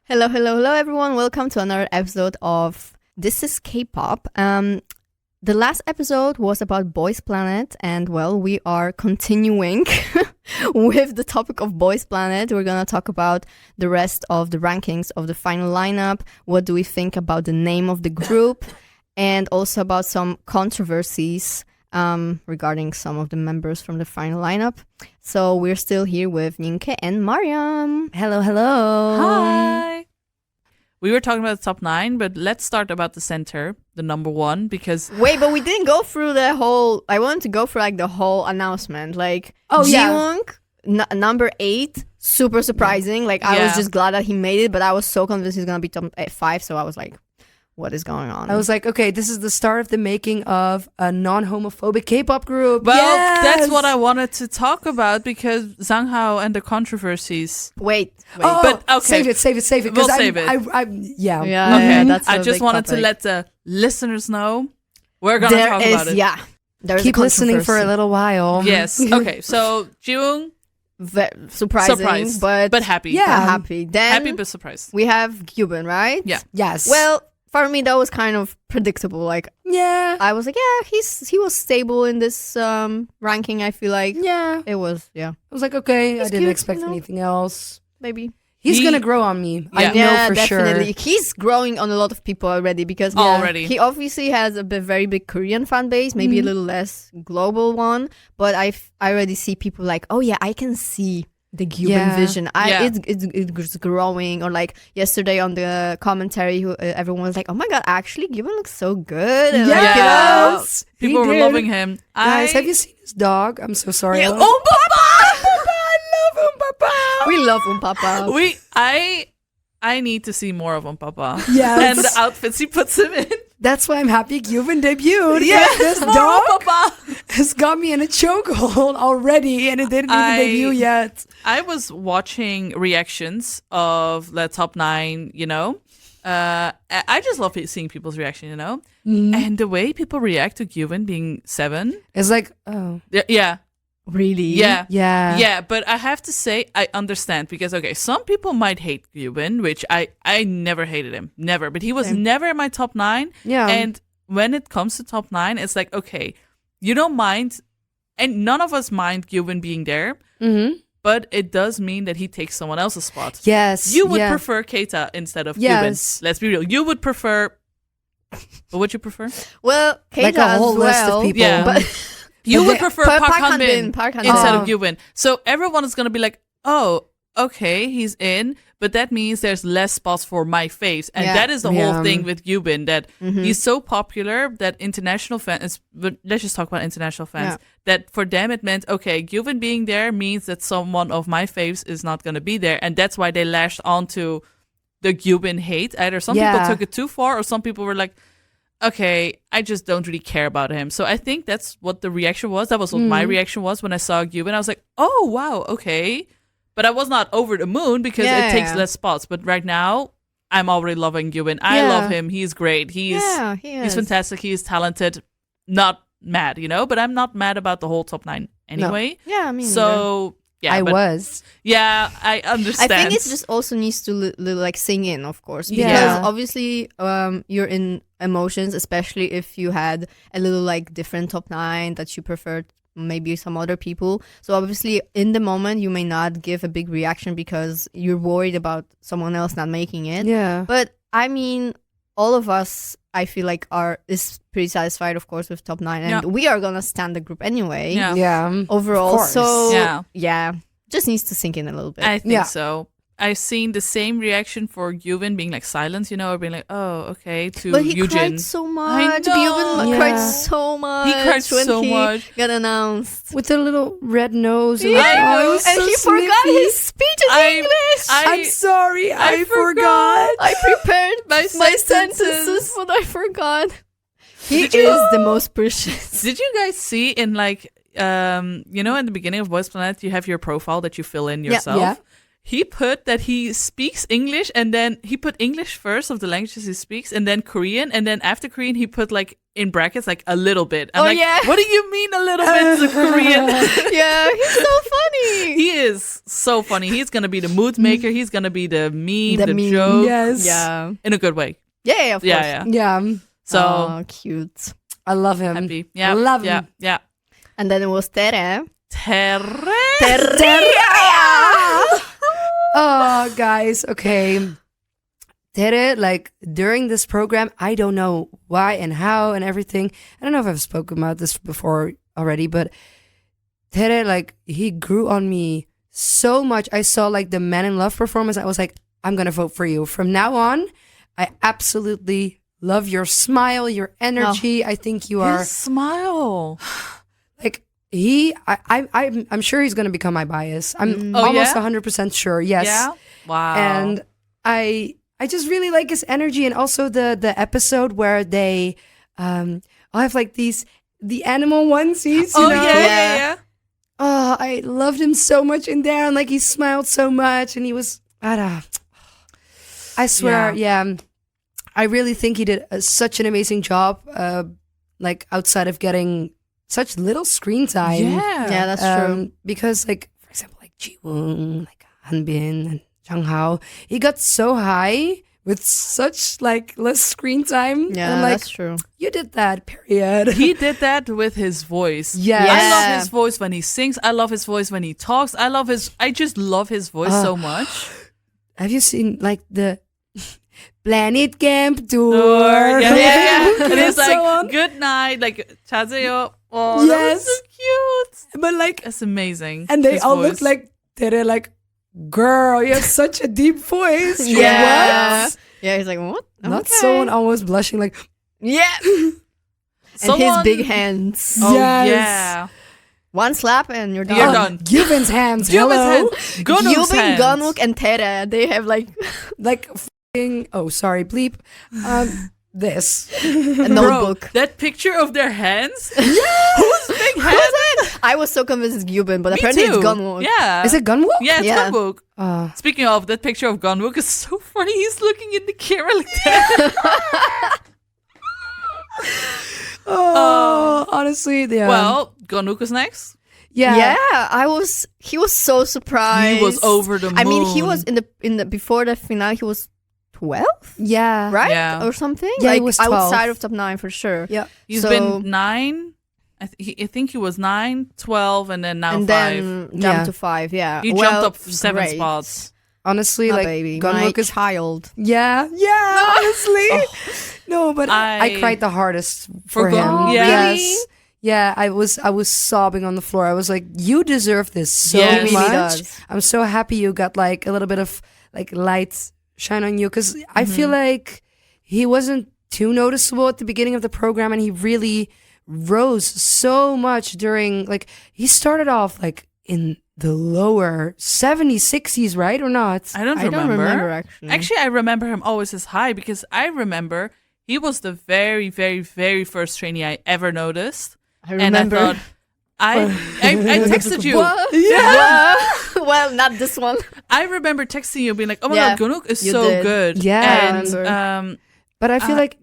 Hello, hello, hello, everyone. Welcome to another episode of This is K-pop. The last episode was about Boys Planet, and well, we are continuing with the topic of Boys Planet. We're gonna talk about the rest of the rankings of the final lineup. What do we think about the name of the group, and also about some controversies regarding some of the members from the final lineup. So we're still here with Nienke and Mariam. Hello, hello. Hi. We were talking about the top 9, but let's start about the center, the number 1, because... Wait, but we didn't go through the whole... I wanted to go through like the whole announcement. Like, Oh, yeah. Jiwoong, number 8, super surprising. Like, I was just glad that he made it, but I was so convinced he's going to be top 5, so I was like... What is going on? I was like, okay, this is the start of the making of a non-homophobic K-pop group. Well, Yes! that's what I wanted to talk about, because Zhang Hao and the controversies... Wait. Oh, but okay. Save it. We'll save it. Yeah. Okay, that's I a just big wanted topic. to let the listeners know we're going to talk about it. Yeah. There's Keep a listening for a controversy. little while. Yes. Okay, so Jiwoong, Surprising, surprised, but happy. Yeah. happy. Then Happy but surprised. we have Cuban, right? Yeah. Yes. Well, for me, that was kind of predictable. Like, yeah. I was like, yeah, he was stable in this ranking. I feel like Yeah. it was, yeah, I was like, okay, He's I didn't cute, expect you know? anything else. maybe. He's He- going to grow on me. I Yeah. know Yeah, for definitely. sure. He's growing on a lot of people already because Already. he obviously has a very big Korean fan base, maybe a little less global one. But I already see people like, oh yeah, I can see the Cuban Yeah. vision. Yeah. It's growing. Or like yesterday on the commentary, everyone was like, oh my god, actually Cuban looks so good. And like, you know, Yes. People He were did. loving him. Guys, have you seen his dog? I'm so sorry. Yeah. I love- we love Papa. I need to see more of him, Papa. Yes. And the outfits he puts him in. That's why I'm happy Cuban debuted. Yeah, This more dog of Papa. has got me in a chokehold already, and it didn't even debut yet. I was watching reactions of the top 9, you know. I just love seeing people's reaction, you know. And the way people react to Cuban being 7. It's like, oh, Yeah. Really? Yeah. yeah. Yeah, but I have to say I understand because okay, some people might hate Cuban, which I never hated him, never. But he was never in my top 9. Yeah. And when it comes to top 9, it's like okay, you don't mind, and none of us mind Cuban being there, but it does mean that he takes someone else's spot. Yes. You would yeah. prefer Keita instead of Yes. Cuban. Let's be real. You would prefer. What would you prefer? Well, Keita Like a whole as list well, of people. Yeah. but You But would they- prefer Park Park Han-bin, Han-bin Park Han-bin. instead Oh. of Cuban. So everyone is going to be like, oh, okay, he's in. But that means there's less spots for my face. And Yeah. that is the Yeah. whole thing with Cuban, that he's so popular that international fans, but let's just talk about international fans, Yeah. that for them it meant, okay, Cuban being there means that someone of my faves is not going to be there. And that's why they lashed onto the Cuban hate. Either some people Yeah. took it too far or some people were like, okay, I just don't really care about him. So I think that's what the reaction was. That was what my reaction was when I saw Cuban. I was like, oh, wow, okay. But I was not over the moon because Yeah, it takes yeah. less spots. But right now, I'm already loving Cuban. I Yeah. love him. He's great. He's he's fantastic. He's talented. Not mad, you know? But I'm not mad about the whole top 9 anyway. Yeah, I mean, So, yeah. I but- was. Yeah, I I understand. think it just also needs to like sink in, of course, because Yeah. obviously you're in emotions, especially if you had a little like different top 9 that you preferred maybe some other people. So obviously in the moment you may not give a big reaction because you're worried about someone else not making it. Yeah. But I mean, all of us, I feel like is pretty satisfied, of course, with top 9, and Yeah. we are gonna stand the group anyway. Yeah. Yeah. Overall, Of course. so Yeah. just needs to sink in a little bit. I think Yeah. so. I've seen the same reaction for Yuvan being like silence, you know, or being like, oh, okay, to But he Eugene. cried so much. know. Yuvan Yeah. cried so much. He cried when so he much. got announced. With the little red nose. And Yeah, like, oh, it was and so he forgot snippy. his speech in I- English. I'm sorry. I forgot. I prepared my sentences. sentences, but I forgot. He Did you- is the most precious. Did you guys see in like, you know, in the beginning of Boys Planet, you have your profile that you fill in yourself? Yeah. he put that he speaks English, and then he put English first of the languages he speaks, and then Korean, and then after Korean he put like in brackets like a little bit. I'm like, what do you mean a little bit is a Korean? Yeah, he's so funny. He is so funny. He's gonna be the mood maker. He's gonna be the meme, the joke. Yes. Yeah. In a good way. Yeah, of course. Yeah. So oh, cute. I love him. happy. Yeah. I love him. Yeah. And then it was Tere. Oh, guys. Okay. Tere, like during this program, I don't know why and how and everything. I don't know if I've spoken about this before already, but Tere, like he grew on me so much. I saw like the Man in Love performance. I was like, I'm going to vote for you. From now on, I absolutely love your smile, your energy. I think you are his smile. like I'm sure he's going to become my bias. I'm almost 100% sure. Yes. Yeah. Wow. And I just really like his energy, and also the episode where they I have like the animal onesies. You know? Yeah. Oh, I loved him so much in there, and like he smiled so much, and he was I swear, I really think he did such an amazing job. Like outside of getting such little screen time. Yeah, that's true. Because like for example, like Ji-woong, like Hanbin and Jang Hao, he got so high with such like less screen time. Yeah, and I'm like, that's true. You did that, period. He did that with his voice. Yes. I love his voice when he sings. I love his voice when he talks. I just love his voice so much. Have you seen like the Planet Camp tour? Yeah. And And it's so like on. good night, like 자세요. Oh, that was Yes. so cute. But like, That's amazing. and they His all voice. look like they're like, girl, you have such a deep voice. Yeah. What? Yeah, he's like, what? Not Okay. someone almost blushing like, Yeah. And his Someone- big hands. Oh Yes. yeah. One slap and you're done. You're done. Gyubin's hands. Gyubin's Hello. hands. Gunwook's Yubin, hands. Gunwook, and Tere, they have like Like, oh, sorry, bleep. This. a Bro, notebook. that picture of their hands. Whose big hands? I was so convinced it's Yubin, but Me apparently too. it's Gunwook. Yeah. Is it Gunwook? Yeah, it's Yeah. Gunwook. Speaking of, that picture of Gunwook is so funny. He's looking in the camera like that. Honestly, yeah. Well, Gunwook is next. yeah. He was so surprised. He was over the moon. I mean, he was in the before the finale, he was 12, Yeah. right? Yeah. Or something? Yeah, he like was 12. outside of top 9 for sure. Yeah. He's So- been 9. I think he was 9, 12, and then now And 5. then jumped Yeah. to 5, yeah. He Well, jumped up 7 great. spots. Honestly, My like, baby, Gunwook my is. child. Yeah. Yeah. Honestly. No, but I cried the hardest for him. Gunwook? Yeah. Yes. Yeah, I was sobbing on the floor. I was like, you deserve this so Yes. He really much. does. I'm so happy you got like a little bit of like light shine on you, because I feel like he wasn't too noticeable at the beginning of the program, and he really rose so much during, like, he started off like in the lower 70s, 60s, right? Or not? I don't I don't remember actually. Actually, I remember him always as high because I remember he was the very, very, very first trainee I ever noticed. I remember. And I thought, I texted you. What? Yeah. Well, not this one. I remember texting you being like, oh my Yeah, God, Gunwook is you so did. good. Yeah. I And remember. But I feel like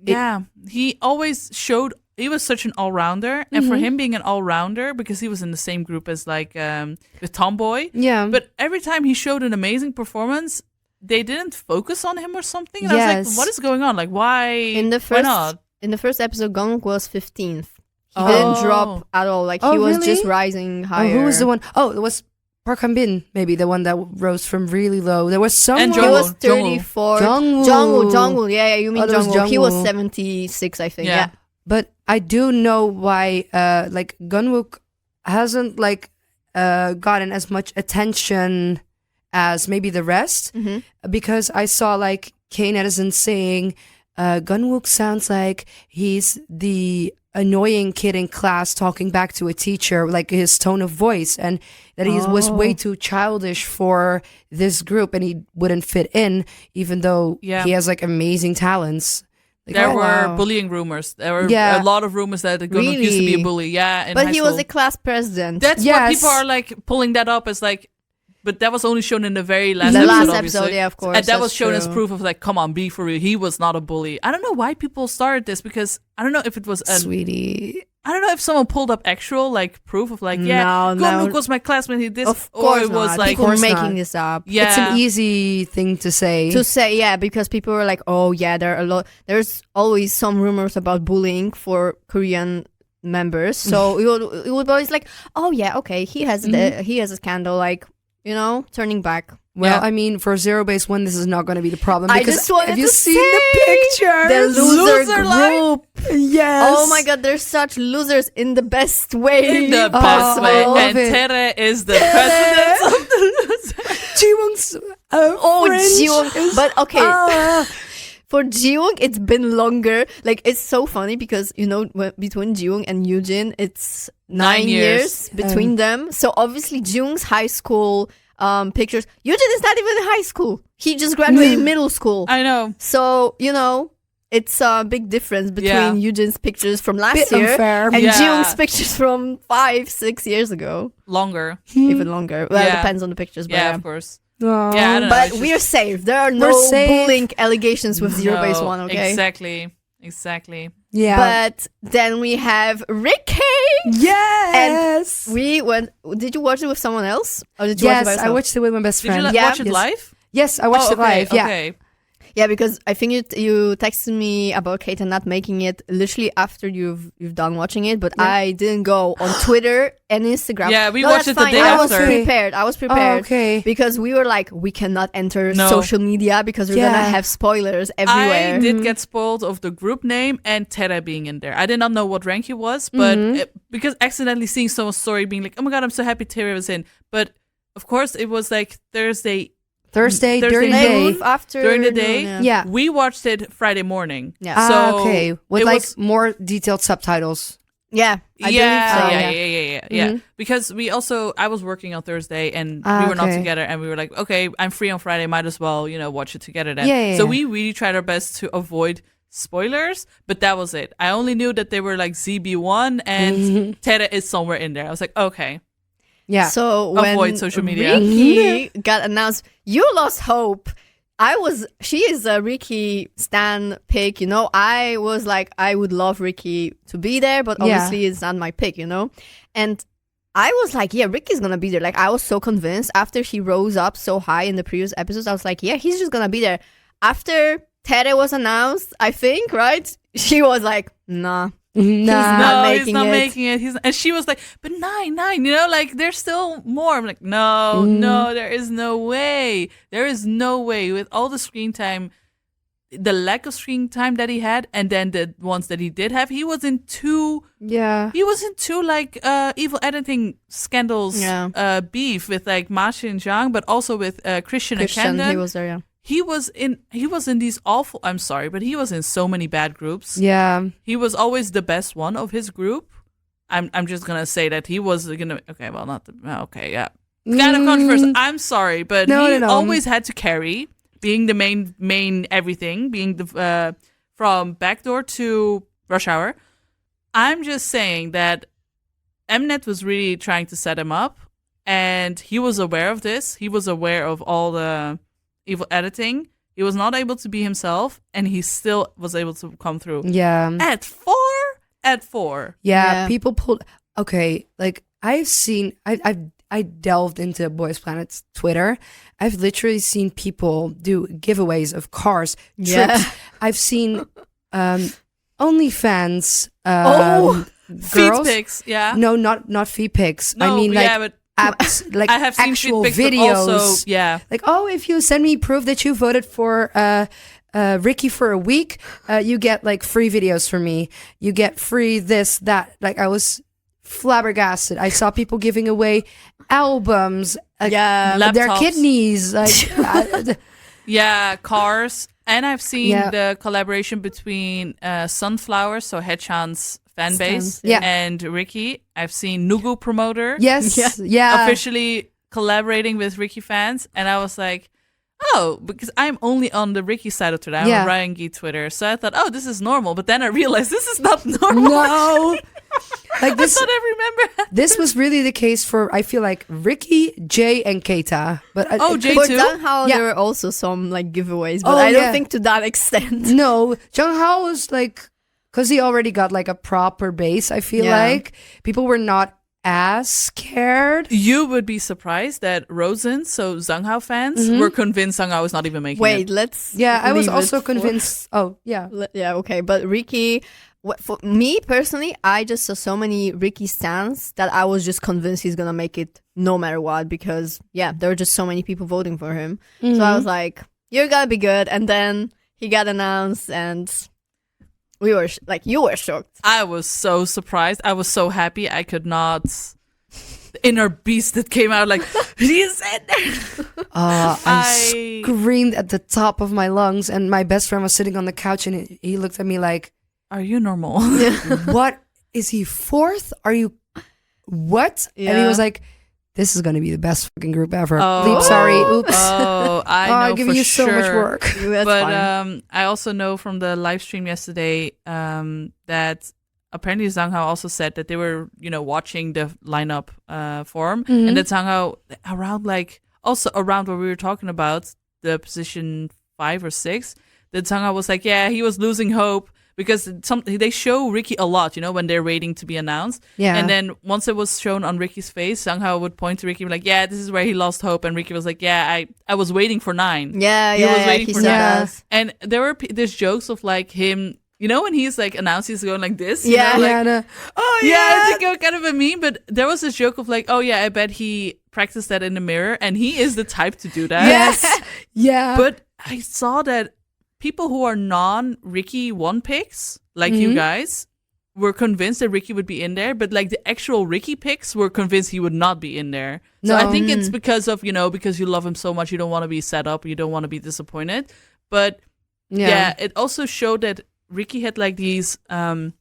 he always showed he was such an all-rounder, and for him being an all-rounder, because he was in the same group as like with Tomboy, yeah. but every time he showed an amazing performance, they didn't focus on him or something, and I was Yes. like, what is going on? Like, why? In the why first not? in the first episode, Gonk was 15th. He Oh. didn't drop at all. Like Oh, he was really? just rising higher. who was the one? Oh, it was Park Han-bin, maybe the one that rose from really low. There was someone. He Jungwoo. was 34. Jungwoo. Jungwoo. Yeah, you mean Oh, that was Jungwoo. He was Jungwoo. 76, I think. Yeah. Yeah. But I do know why like Gunwook hasn't like gotten as much attention as maybe the rest, because I saw like Kane Edison saying Gunwook sounds like he's the annoying kid in class talking back to a teacher, like his tone of voice, and that he was way too childish for this group and he wouldn't fit in, even though Yeah. he has like amazing talents. Like, There oh, were wow. bullying rumors. There were Yeah. a lot of rumors that Gunwook used to be a Really? bully. Yeah, in But high he was school. a class president. That's Yes. what people are like pulling that up as like But that was only shown in the very last The episode, last obviously. episode, yeah, of course. And that was that's shown as true. proof of like, come on, be for real. He was not a bully. I don't know why people started this because I don't know if it was Sweetie. I don't know if someone pulled up actual like proof of like, yeah, No. Gonwook was my classmate. He this, Of or course it was not. like, People were course making not. this up. yeah, It's an easy thing to say. To say, yeah, because people were like, oh, yeah, there's always some rumors about bullying for Korean members. So it would always like, oh, yeah, okay, he has a scandal, like, turning back. Well, Yeah. I mean, for Zero Base One, this is not going to be the problem. I Because just wanted have you to seen say the pictures? The loser line? group. Yes. Oh my god, they're such losers in the best way. in the Oh, best I way. love And it. Tere is the president of the losers. Jiwon's Oh, French Jiwon. is- But okay, Ah. for Jiwon, it's been longer. Like, it's so funny because, between Jiwon and Yujin, it's 9 years between them. So obviously, Jiwon's high school pictures. Yujin is not even in high school. He just graduated middle school. I know. So, it's a big difference between Yeah. Yujin's pictures from last Bit year unfair. and Yeah. Jiwon's pictures from 5-6 years ago. Longer. Even longer. Well, it Yeah. depends on the pictures. But, Yeah, of course. Oh. Yeah, I don't know. but it's we're just- safe. There are no We're safe. bullying allegations with Zero Base No, One, okay? Exactly. Yeah. But then we have Ricky. yes. We went. Did you watch it with someone else, or did you watch it by Yes, I yourself? watched it with my best Did you friend. Yeah. watch it Yes. live? Yes, I watched it live. Yeah. Okay. Yeah, because I think you texted me about Kate and not making it literally after you've done watching it, but Yeah. I didn't go on Twitter and Instagram. Yeah, we No, watched that's it the fine. day I was after. prepared. I was Oh, prepared. okay. Because we were like, we cannot enter No. social media because we're Yeah. gonna have spoilers everywhere. I did get spoiled of the group name and Tere being in there. I did not know what rank he was, but because accidentally seeing someone's story being like, oh my god, I'm so happy Tere was in. But of course, it was like Thursday Thursday during the They day. move after During the day? Yeah. We watched it Friday morning. Yeah. So okay. With it like was- more detailed subtitles. Yeah. I yeah, believe so. yeah. Because I was working on Thursday and Ah, we were not okay. together, and we were like, okay, I'm free on Friday, might as well, watch it together then. Yeah, yeah, so yeah. we really tried our best to avoid spoilers, but that was it. I only knew that they were like ZB1 and Tere is somewhere in there. I was like, okay. Yeah. So when Avoid social media. Ricky got announced, you lost hope. She is a Ricky stan pick, I was like, I would love Ricky to be there, but Yeah. obviously it's not my pick, And I was like, yeah, Ricky's gonna be there. Like, I was so convinced after he rose up so high in the previous episodes. I was like, yeah, he's just gonna be there. After Tere was announced, I think, right? She was like, nah. Nah. not No, he's making not it. making it. And she was like, but nine, like there's still more. I'm like, no, there is no way. There is no way with all the screen time, the lack of screen time that he had, and then the ones that he did have, he was in two Yeah. like evil editing scandals beef with like Masha and Zhang, but also with Christian and Camden. He was there, yeah. He was in these awful, I'm sorry, but he was in so many bad groups. Yeah. He was always the best one of his group. I'm just gonna say that he was gonna yeah. Kind of controversial. I'm sorry, but No, he no. always had to carry being the main everything, being the from Backdoor to Rush Hour. I'm just saying that Mnet was really trying to set him up, and he was aware of this. He was aware of all the evil editing. He was not able to be himself, and he still was able to come through. Yeah. At four. Yeah. People pulled. Okay. Like, I've seen. I delved into Boys Planet's Twitter. I've literally seen people do giveaways of cars, trips. Yeah. I've seen OnlyFans Feed girls. pics, yeah. No, not feed pics. No, I mean, like, yeah, but apps, like I have seen actual feed pics, videos. but also, yeah. Like, oh, if you send me proof that you voted for Ricky for a week, you get like free videos from me. You get free this, that. Like, I was flabbergasted. I saw people giving away albums, like, their Laptops. kidneys, like Yeah, cars. And I've seen Yeah. the collaboration between Sunflower, so Hechan's fan base, Yeah. and Ricky. I've seen Nugu Promoter yes, yeah. officially collaborating with Ricky fans. And I was like, oh, because I'm only on the Ricky side of Twitter. I'm Yeah. on Ryan Gee Twitter. So I thought, oh, this is normal. But then I realized this is not normal. No. Like this, I thought I remember. this was really the case for, I feel like, Ricky, Jay, and Keita. But Jay For too? Zhang Hao, Yeah. there were also some like giveaways, but Oh, I don't yeah. think to that extent. No, Jung Hao was like, because he already got like a proper base, I feel Yeah. like. People were not as scared. You would be surprised that Rosen, so Zhang Hao fans, were convinced Zhang Hao was not even making Wait, it. let's. Yeah, I was leave it also for- convinced. Oh, yeah. Yeah, okay, but Ricky. For me personally, I just saw so many Ricky stans that I was just convinced he's gonna make it no matter what because there were just so many people voting for him. So I was like, "You're gonna be good," and then he got announced, and we were you were shocked. I was so surprised. I was so happy. I could not. The inner beast that came out like, he's in there. I screamed at the top of my lungs, and my best friend was sitting on the couch, and he looked at me like, Are you normal? what? Is he fourth? Are you what? And he Yeah. was like, this is going to be the best fucking group ever. Oh. Bleep, sorry. Oops. Oh, I know I'm giving for you so sure. much work. That's But fine. I also know from the live stream yesterday that apparently Zhang Hao also said that they were, watching the lineup form, and that Zhang Hao around what we were talking about, the position 5 or 6, that Zhang Hao was like, yeah, he was losing hope. Because they show Ricky a lot, when they're waiting to be announced. Yeah. And then once it was shown on Ricky's face, Zhang Hao would point to Ricky and be like, yeah, this is where he lost hope. And Ricky was like, yeah, I was waiting for 9. Yeah, he was yeah, waiting he for said 9. that. And there were there's jokes of like him, when he's like announced, he's going like this. Yeah. Oh, Yeah, it's like kind of a meme. But there was this joke of like, oh yeah, I bet he practiced that in the mirror. And he is the type to do that. Yes. Yeah. But I saw that people who are non-Ricky 1 picks, like you guys, were convinced that Ricky would be in there, but like the actual Ricky picks were convinced he would not be in there. So I think it's because of, because you love him so much, you don't want to be set up, you don't want to be disappointed. But yeah, it also showed that Ricky had like these, that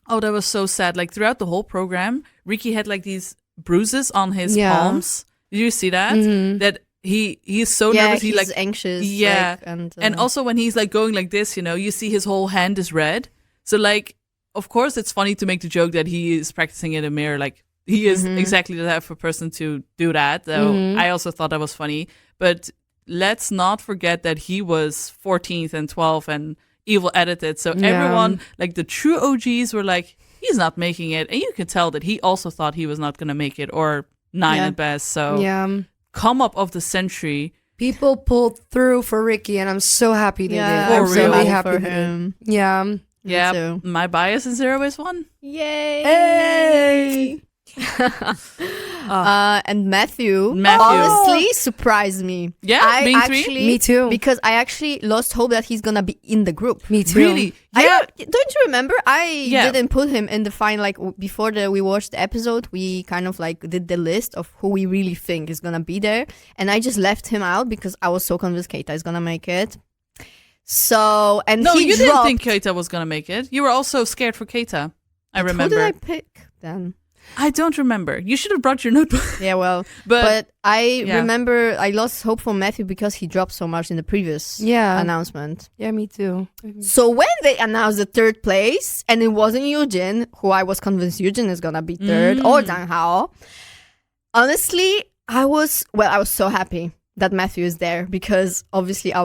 was so sad. Like throughout the whole program, Ricky had like these bruises on his palms. Did you see that? That he's so nervous. He's He like anxious. yeah, like, and also when he's like going like this, you see his whole hand is red. So like, of course, it's funny to make the joke that he is practicing in a mirror. Like he is exactly the type of person to do that. So I also thought that was funny. But let's not forget that he was 14th and 12th and evil edited. So everyone, like the true OGs, were like, he's not making it, and you could tell that he also thought he was not gonna make it, or 9 at best. So come up of the century. People pulled through for Ricky, and I'm so happy they did. I'm I'm For really real. happy for they did. him. Yeah. Yeah, too. my bias in Zero is 1. Yay! Hey! And Matthew Matthew. honestly surprised me. Yeah, I being 3? actually, Me too. Because I actually lost hope that he's gonna be in the group. Me too. Really? Yeah. Don't you remember? I Yeah. didn't put him in the final. Like before we watched the episode, we kind of like did the list of who we really think is gonna be there, and I just left him out because I was so convinced Keita is gonna make it. So and No, he you didn't dropped. think Keita was gonna make it. You were also scared for Keita. I Who remember. did I pick then? I don't remember. You should have brought your notebook. Yeah, well, But I yeah. remember I lost hope for Matthew because he dropped so much in the previous announcement. Yeah, me too. So when they announced the 3rd place, and it wasn't Eugene, who I was convinced Eugene is gonna be 3rd, or Zhang Hao, honestly, I was so happy that Matthew is there because obviously I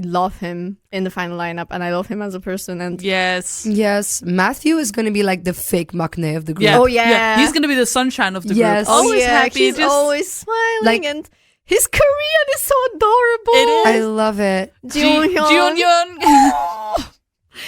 love him in the final lineup, and I love him as a person. And yes. Yes, Matthew is going to be like the fake Maknae of the group. Yeah. Oh, yeah. He's gonna be the sunshine of the Yes. group. Always yeah, happy. he's just always smiling, like- and his Korean is so adorable. It is. I love it. Jeonyeon.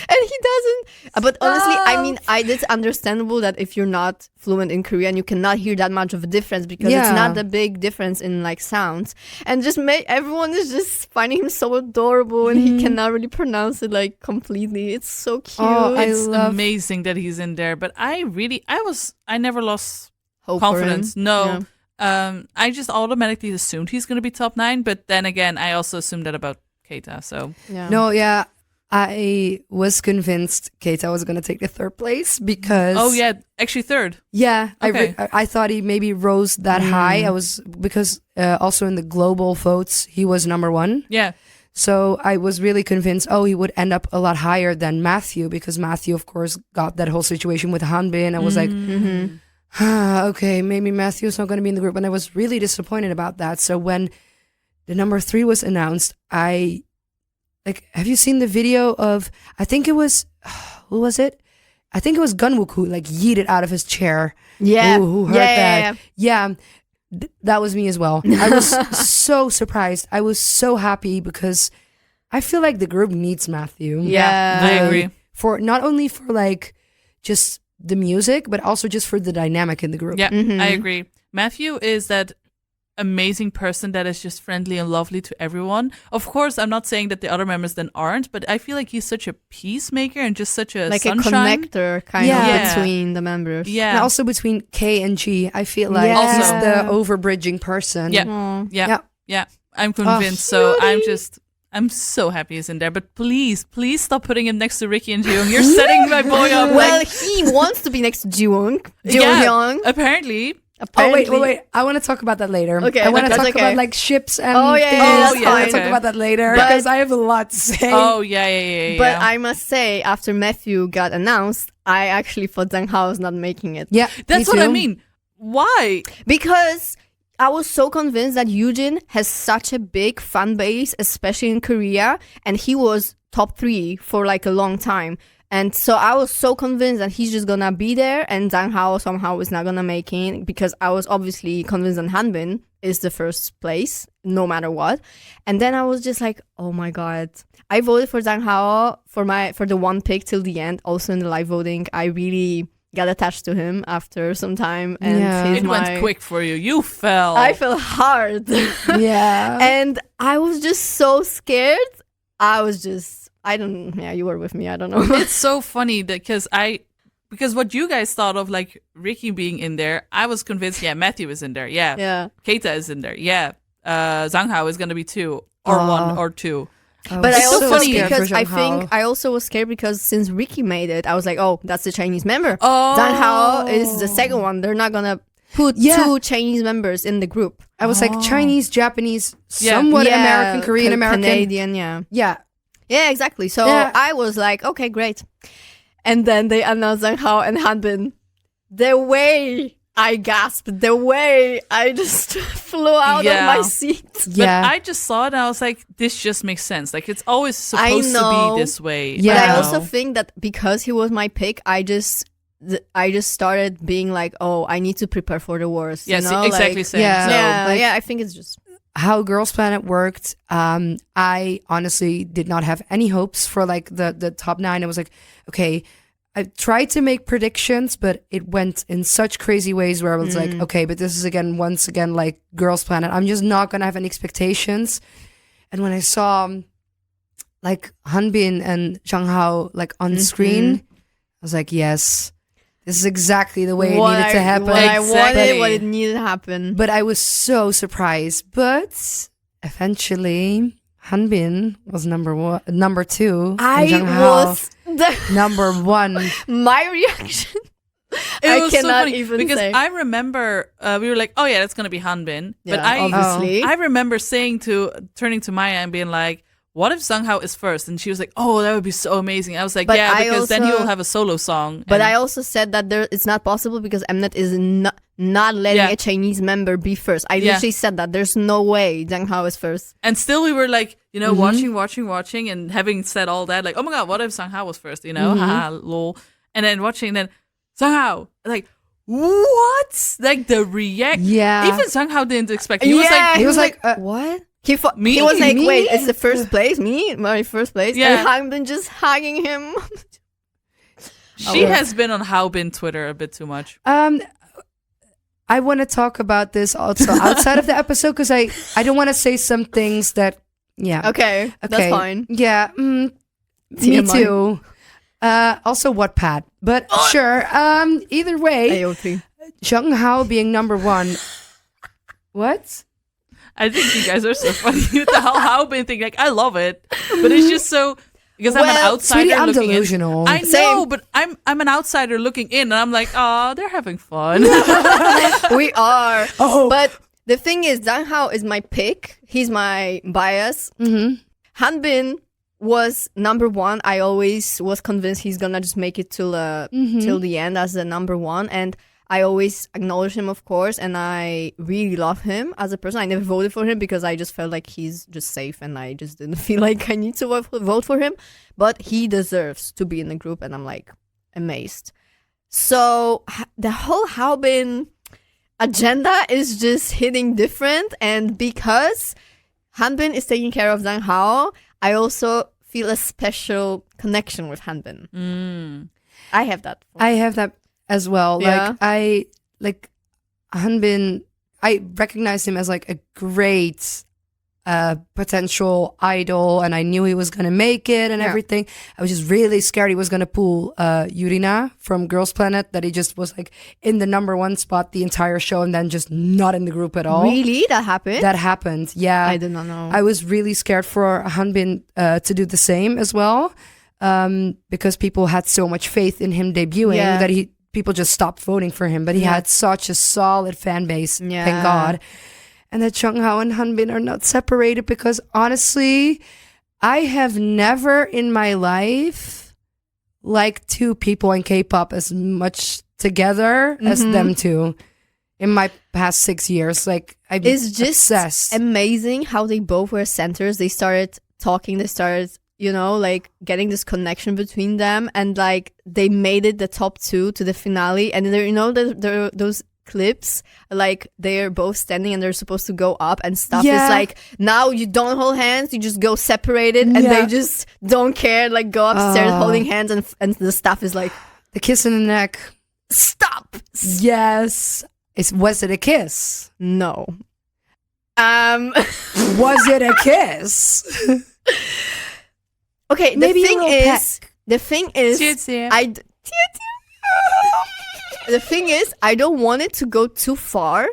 And he doesn't. But honestly, I mean, it's understandable that if you're not fluent in Korean, you cannot hear that much of a difference because it's Yeah. not a big difference in like sounds. And just everyone is just finding him so adorable, and he cannot really pronounce it like completely. It's so cute. Oh, I It's love- amazing that he's in there. But I never lost Hope for him. confidence. No. Yeah. I just automatically assumed he's gonna be top 9, but then again, I also assumed that about Keita. So Yeah. No, yeah. I was convinced Keita was going to take the 3rd place because... oh yeah, actually 3rd. Yeah, Okay. I thought he maybe rose that high. I was because also in the global votes he was number 1. Yeah. So I was really convinced, he would end up a lot higher than Matthew, because Matthew, of course, got that whole situation with Hanbin. I was like, okay, maybe Matthew's not going to be in the group. And I was really disappointed about that. So when the number 3 was announced, have you seen the video of, I think it was, who was it? I think it was Gunwook who like yeeted out of his chair. Yeah. Ooh, who heard that? Yeah. That was me as well. I was so surprised. I was so happy because I feel like the group needs Matthew. Yeah. I agree. For not only for like just the music, but also just for the dynamic in the group. Yeah, I agree. Matthew is that amazing person that is just friendly and lovely to everyone. Of course, I'm not saying that the other members then aren't, but I feel like he's such a peacemaker and just such a like sunshine. a connector kind of between the members. Yeah. And also between K and G, I feel like he's the overbridging person. Yeah. Yeah. I'm convinced. I'm so happy he's in there. But please stop putting him next to Ricky and Jung. You're setting my boy up. Well, he wants to be next to Jung. Apparently. Wait. I want to talk about that later. Okay, I want to talk okay. about like ships and that's things. I want fine. to talk about that later But- because I have a lot to say. Oh, yeah. But I must say, after Matthew got announced, I actually thought Zhang Hao was not making it. Yeah, That's me what I too. mean. Why? Because I was so convinced that Eugene has such a big fan base, especially in Korea, and he was top 3 for like a long time. And so I was so convinced that he's just gonna be there and Zhang Hao somehow is not gonna make it, because I was obviously convinced that Hanbin is the first place, no matter what. And then I was just like, oh my god. I voted for Zhang Hao for the one pick till the end. Also in the live voting, I really got attached to him after some time. And It went quick for you. You fell. I fell hard. Yeah. And I was just so scared. You were with me. I don't know. It's so funny because what you guys thought of like Ricky being in there, I was convinced, Matthew is in there. Yeah. Yeah. Keita is in there. Yeah. Zhang Hao is going to be 2 or 1 or 2. But I was also so scared because for I Zhang Hao. think I also was scared because since Ricky made it, I was like, oh, that's the Chinese member. Oh. Zhang Hao is the second one. They're not gonna put 2 Chinese members in the group. I was like Chinese, Japanese, somewhat American, Korean American. Canadian, yeah. Yeah. Yeah, exactly. So I was like, okay, great. And then they announced Zhang Hao and Hanbin. The way I gasped, the way I just flew out of my seat. But I just saw it and I was like, this just makes sense. Like, it's always supposed to be this way. Yeah. But I also think that because he was my pick, I just started being like, oh, I need to prepare for the worst. Yes, you know? exactly. Like, Same. I think it's just how Girls Planet worked. I honestly did not have any hopes for like the top 9. I was like, okay, I tried to make predictions, but it went in such crazy ways where I was like, okay, but this is once again like Girls Planet. I'm just not gonna have any expectations. And when I saw like Hanbin and Zhang Hao like on screen, I was like, yes, this is exactly the way it needed to happen. What I wanted, what it needed to happen. But I was so surprised. But eventually, Hanbin was number 2. I and Zhang Hao was number 1. My reaction. It was cannot so funny even because say. I remember we were like, oh yeah, that's gonna be Hanbin. Yeah, But obviously. I remember turning to Maya and being like, what if Zhang Hao is first? And she was like, oh, that would be so amazing. I was like, But yeah, I because then also- he'll have a solo song. But and- I also said that it's not possible because Mnet is not letting a Chinese member be first. I literally said that there's no way Zhang Hao is first. And still we were like, watching and having said all that, like, oh my god, what if Zhang Hao was first? Haha, lol. And then watching, and then Zhang Hao, like, what? Like the react. Yeah. Even Zhang Hao didn't expect. He was like, what? He Me? was like, Me? wait, it's the first place? Me? My first place? Yeah. And Hanbin just hugging him. she has been on Haobin Twitter a bit too much. I want to talk about this also outside of the episode because I don't want to say some things that Okay, that's fine. Yeah, me TMI. too. Also Wattpad, but sure. Either way, AOT. Zhang Hao being number 1. What? I think you guys are so funny with the whole Haobin thing. Like, I love it, but it's just so because I'm an outsider Sweetie, I'm looking delusional. in. I know, Same. but I'm an outsider looking in, and I'm like, oh, they're having fun. We are. Oh. But the thing is, Zhang Hao is my pick. He's my bias. Mm-hmm. Hanbin was number one. I always was convinced he's gonna just make it till the end as the number one, and I always acknowledge him, of course, and I really love him as a person. I never voted for him because I just felt like he's just safe, and I just didn't feel like I need to vote for him. But he deserves to be in the group, and I'm like amazed. So the whole Haobin agenda is just hitting different, and because Hanbin is taking care of Zhang Hao, I also feel a special connection with Hanbin. I have that. I have that as well. Yeah. Like Hanbin, I recognize him as like a great potential idol, and I knew he was gonna make it and everything. I was just really scared he was gonna pull Yurina from Girls Planet, that he just was like in the number one spot the entire show and then just not in the group at all. Really? That happened? That happened, yeah. I did not know. I was really scared for Hanbin to do the same as well, because people had so much faith in him debuting that people just stopped voting for him. But he had such a solid fan base, thank God. And that Zhang Hao and Hanbin are not separated, because honestly, I have never in my life liked two people in K-pop as much together as them two in my past 6 years. Like, it's just obsessed. Amazing how they both were centers. They started talking, they started, like getting this connection between them, and like they made it the top two to the finale. And there those clips, like they're both standing and they're supposed to go up and stuff. It's like, now you don't hold hands, you just go separated, and they just don't care, like go upstairs holding hands, and the staff is like, the kiss in the neck. Stop. Yes. Was it a kiss? No. Was it a kiss? Okay, Maybe the thing is, the thing is, I don't want it to go too far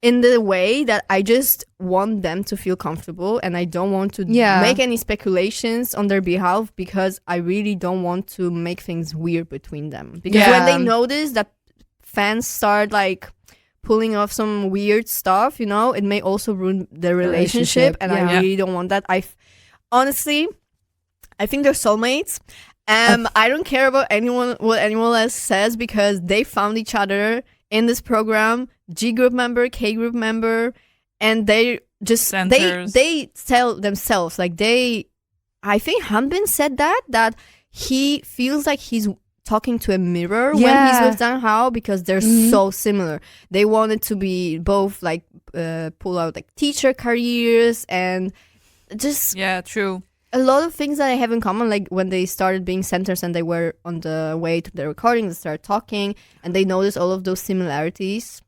in the way that I just want them to feel comfortable, and I don't want to make any speculations on their behalf, because I really don't want to make things weird between them. Because when they notice that fans start like pulling off some weird stuff, it may also ruin their relationship, and I really don't want that. Honestly, I think they're soulmates. I don't care about what anyone else says, because they found each other in this program, G group member, K group member, and they just they tell themselves, like, I think Hanbin said that he feels like he's talking to a mirror when he's with Zhang Hao, because they're so similar. They wanted to be both like pull out like teacher careers, and just true. A lot of things that I have in common, like when they started being centers and they were on the way to the recording, they started talking and they noticed all of those similarities.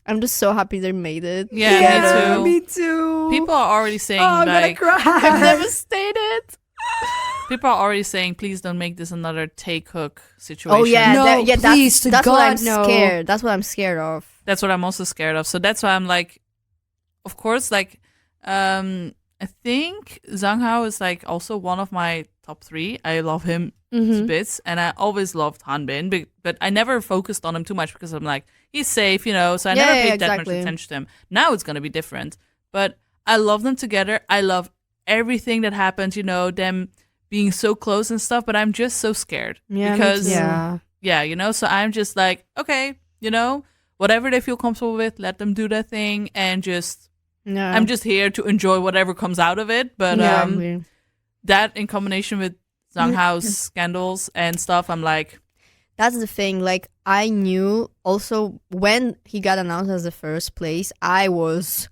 I'm just so happy they made it. Yeah, me too. People are already saying, I'm like, gonna cry. I'm devastated. People are already saying, please don't make this another take hook situation. Oh yeah, No, please, to that's God, what I'm no. scared. That's what I'm scared of. That's what I'm also scared of. So that's why I'm like, of course, like, I think Zhang Hao is like also one of my top 3. I love him to bits, and I always loved Hanbin, but I never focused on him too much, because I'm like, he's safe, so I never paid that much attention to him. Now it's gonna be different, but I love them together. I love everything that happens, them being so close and stuff. But I'm just so scared because so I'm just like, okay, whatever they feel comfortable with, let them do their thing, and just. I'm just here to enjoy whatever comes out of it. But that in combination with Zhang Hao's scandals and stuff, I'm like... That's the thing. Like, I knew also when he got announced as the first place, I was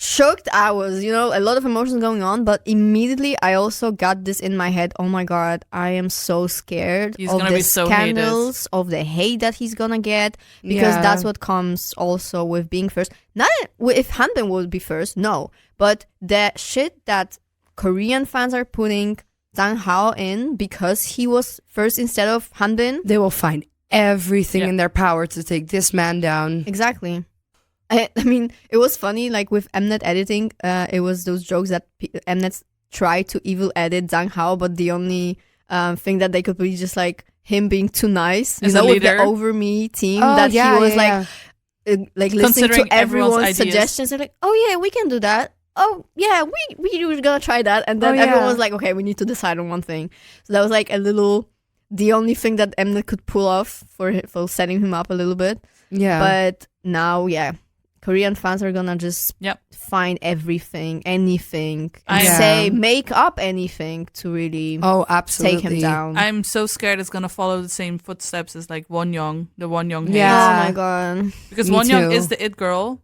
shocked. I was, a lot of emotions going on. But immediately I also got this in my head. Oh my God, I am so scared of the scandals, of the hate that he's gonna get. Because that's what comes also with being first. Not if Hanbin would be first, no. But the shit that Korean fans are putting Zhang Hao in because he was first instead of Hanbin. They will find everything in their power to take this man down. Exactly. I mean, it was funny, like with Mnet editing, it was those jokes that Mnet tried to evil edit Zhang Hao, but the only thing that they could be just like him being too nice, with the Over Me team, that he was like listening to everyone's suggestions. They're like, oh yeah, we can do that. oh yeah, we were gonna try that, and then everyone was like, okay, we need to decide on one thing. So that was like the only thing that Mnet could pull off for setting him up a little bit. Yeah. But now, Korean fans are gonna just find anything, and make up anything to really absolutely take him down. I'm so scared it's gonna follow the same footsteps as like Wonyoung, the Wonyoung hate. Yeah. Oh my god. Because Wonyoung is the it girl,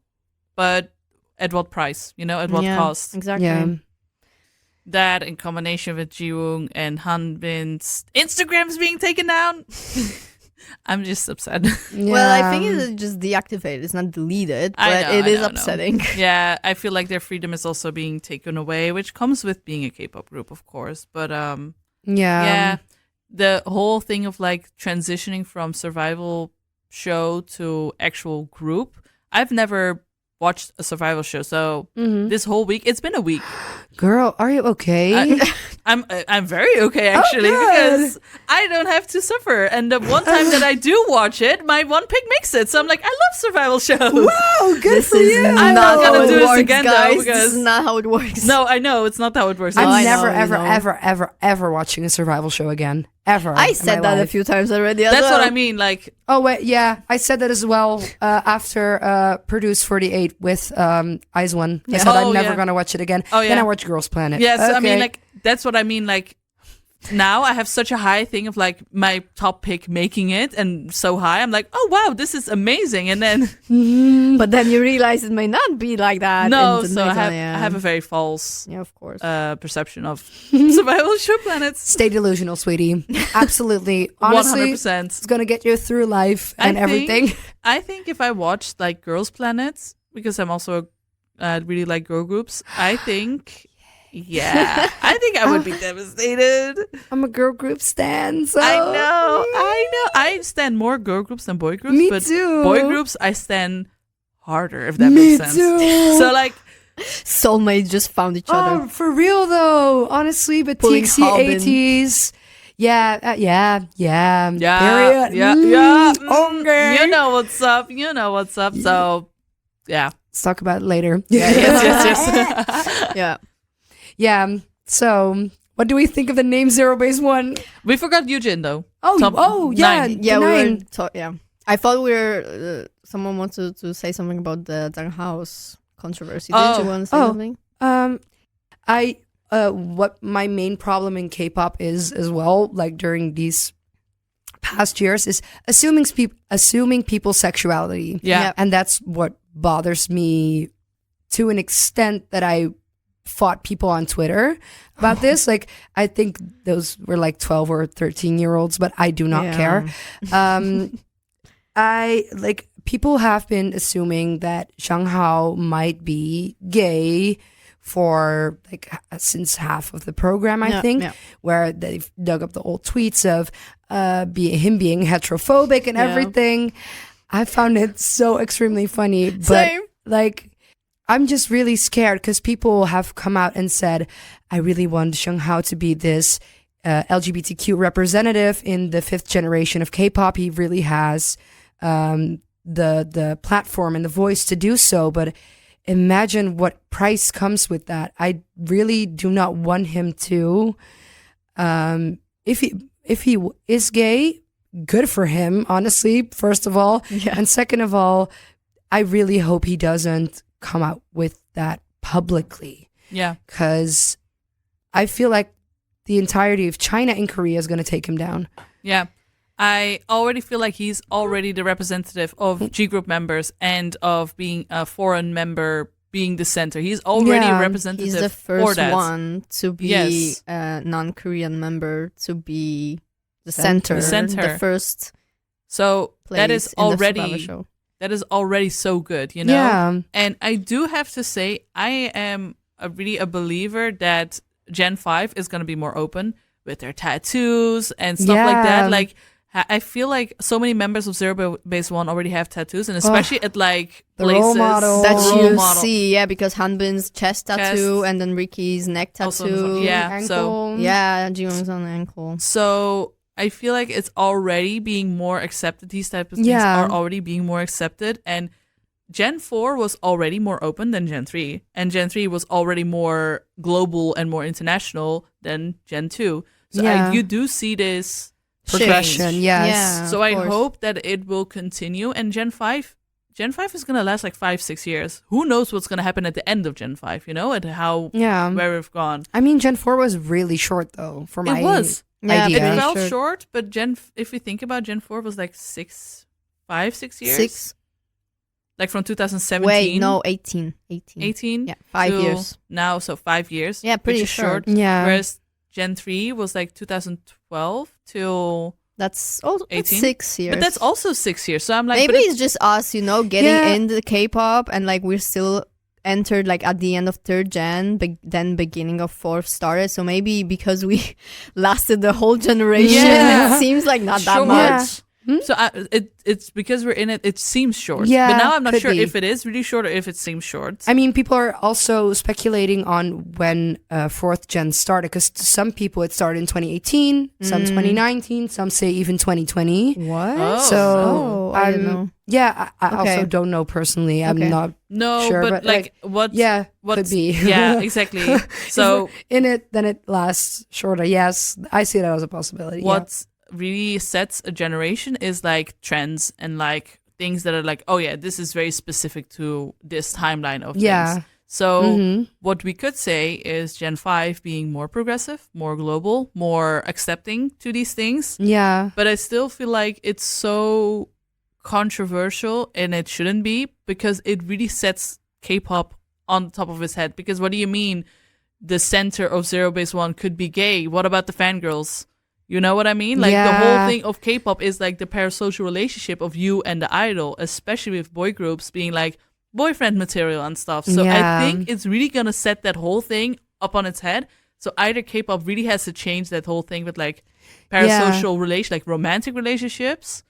but at what price? At what cost? Exactly. Yeah. That in combination with Jiwoong and Hanbin's Instagram's being taken down. I'm just upset. Well, I think it's just deactivated. It's not deleted, but it is upsetting. Yeah, I feel like their freedom is also being taken away, which comes with being a K-pop group, of course. But the whole thing of like transitioning from survival show to actual group. I've never watched a survival show, so this whole week, it's been a week. Girl, are you okay? I'm very okay actually because I don't have to suffer. And the one time that I do watch it, my one pick makes it. So I'm like, I love survival shows. Wow, good for you. I'm not gonna do this again, guys. though, because This is not how it works. No, I know it's not how it works. I'm never, ever watching a survival show again. Ever. I said that a few times already. That's what I mean. Like, oh wait, yeah, I said that as well after Produce 48 with IZ*ONE. I said I'm never gonna watch it again. Oh, yeah. Then I watched Girls Planet. yes, I mean, like that's what I mean. Like now I have such a high thing of like my top pick making it, and so high. I'm like, oh wow, this is amazing. And then, but then you realize it may not be like that. No, so I have a very false, of course, perception of survival show planets. Stay delusional, sweetie. Absolutely, honestly, 100%. It's gonna get you through life and everything. I think if I watched like Girls Planets, because I'm also really like girl groups, I think. Yeah, I think I would be devastated. I'm a girl group stan, so I know. I stand more girl groups than boy groups. Me but too. Boy groups, I stand harder, if that makes sense. Too. So like, soulmates just found each other. Oh, for real though, honestly, but Pulling TXT Harbin. 80s. Yeah. yeah. Okay. You know what's up. So, yeah. Let's talk about it later. Yes. Yeah. Yeah. So, what do we think of the name Zero Base One? We forgot Yujin though. Yeah. Nine. I thought we were. Someone wanted to say something about the Zhang Hao's controversy. Did you want to say something? What my main problem in K-pop is as well, like during these past years, is assuming people's sexuality. Yeah. And that's what bothers me to an extent that I fought people on Twitter about this. Like, I think those were like 12 or 13-year-olds, but I do not care. People have been assuming that Zhang Hao might be gay for like since half of the program, I think, where they've dug up the old tweets of him being heterophobic and everything. I found it so extremely funny, but Same. like, I'm just really scared because people have come out and said, I really want Zhang Hao to be this LGBTQ representative in the 5th generation of K-pop. He really has the platform and the voice to do so, but imagine what price comes with that. I really do not want him to. If he is gay, good for him, honestly, first of all. Yeah. And second of all, I really hope he doesn't come out with that publicly. Yeah. Because I feel like the entirety of China and Korea is going to take him down. Yeah. I already feel like he's already the representative of G group members and of being a foreign member being the center. He's already representative. He's the for first that. one to be a non-Korean member to be the center. The first. So that is already show. That is already so good, you know? Yeah. And I do have to say, I am really a believer that Gen 5 is going to be more open with their tattoos and stuff like that. Like, I feel like so many members of Zero Base One already have tattoos, and especially at like the places role model. That role you model. see, because Hanbin's chest tattoo and then Ricky's neck Also, tattoo. Ankle. Jiwoong's on the ankle. So I feel like it's already being more accepted. These type of things are already being more accepted, and Gen 4 was already more open than Gen 3, and Gen 3 was already more global and more international than Gen 2. So you do see this progression, change. yes. Yeah, So of I course. hope that it will continue. And Gen 5 is going to last like 5-6 years. Who knows what's going to happen at the end of Gen 5, and where we've gone. I mean, Gen 4 was really short, though, for my It was. Yeah, idea. It very felt short. short, but if we think about Gen 4 was like 6 years. 6. Like from 2017. Wait, no, 18. 18? Yeah, 5 to years. Now, so 5 years. Yeah, pretty which is short. Yeah. Whereas Gen 3 was like 2012 till That's also 18? 6 years. But that's also 6 years. So I'm like, maybe but it's just us, getting Yeah. into the K-pop, and like we're still entered like at the end of 3rd gen, then beginning of 4th started. So maybe because we lasted the whole generation, Yeah. it seems like not that Sure. much. So it's because we're in it. It seems short. Yeah, But now I'm not could sure be. if it is really short or if it seems short. I mean, people are also speculating on when 4th gen started, because to some people it started in 2018, some 2019, some say even 2020. What? Oh. So I don't know. Yeah, I Okay. also don't know personally. I'm Okay. not No, sure, but but, like what? Yeah, what could be. Yeah, exactly. So in it, then it lasts shorter. Yes, I see that as a possibility. what really sets a generation is like trends and like things that are like, oh yeah, this is very specific to this timeline of Yeah. things. So Mhm. what we could say is Gen 5 being more progressive, more global, more accepting to these things. Yeah. But I still feel like it's so controversial, and it shouldn't be, because it really sets K-pop on top of its head. Because what do you mean the center of Zero Base One could be gay? What about the fangirls? You know what I mean? Like the whole Yeah. thing of K-pop is like the parasocial relationship of you and the idol, especially with boy groups being like boyfriend material and stuff. So Yeah. I think it's really gonna set that whole thing up on its head. So either K-pop really has to change that whole thing with like parasocial relation, like romantic relationships,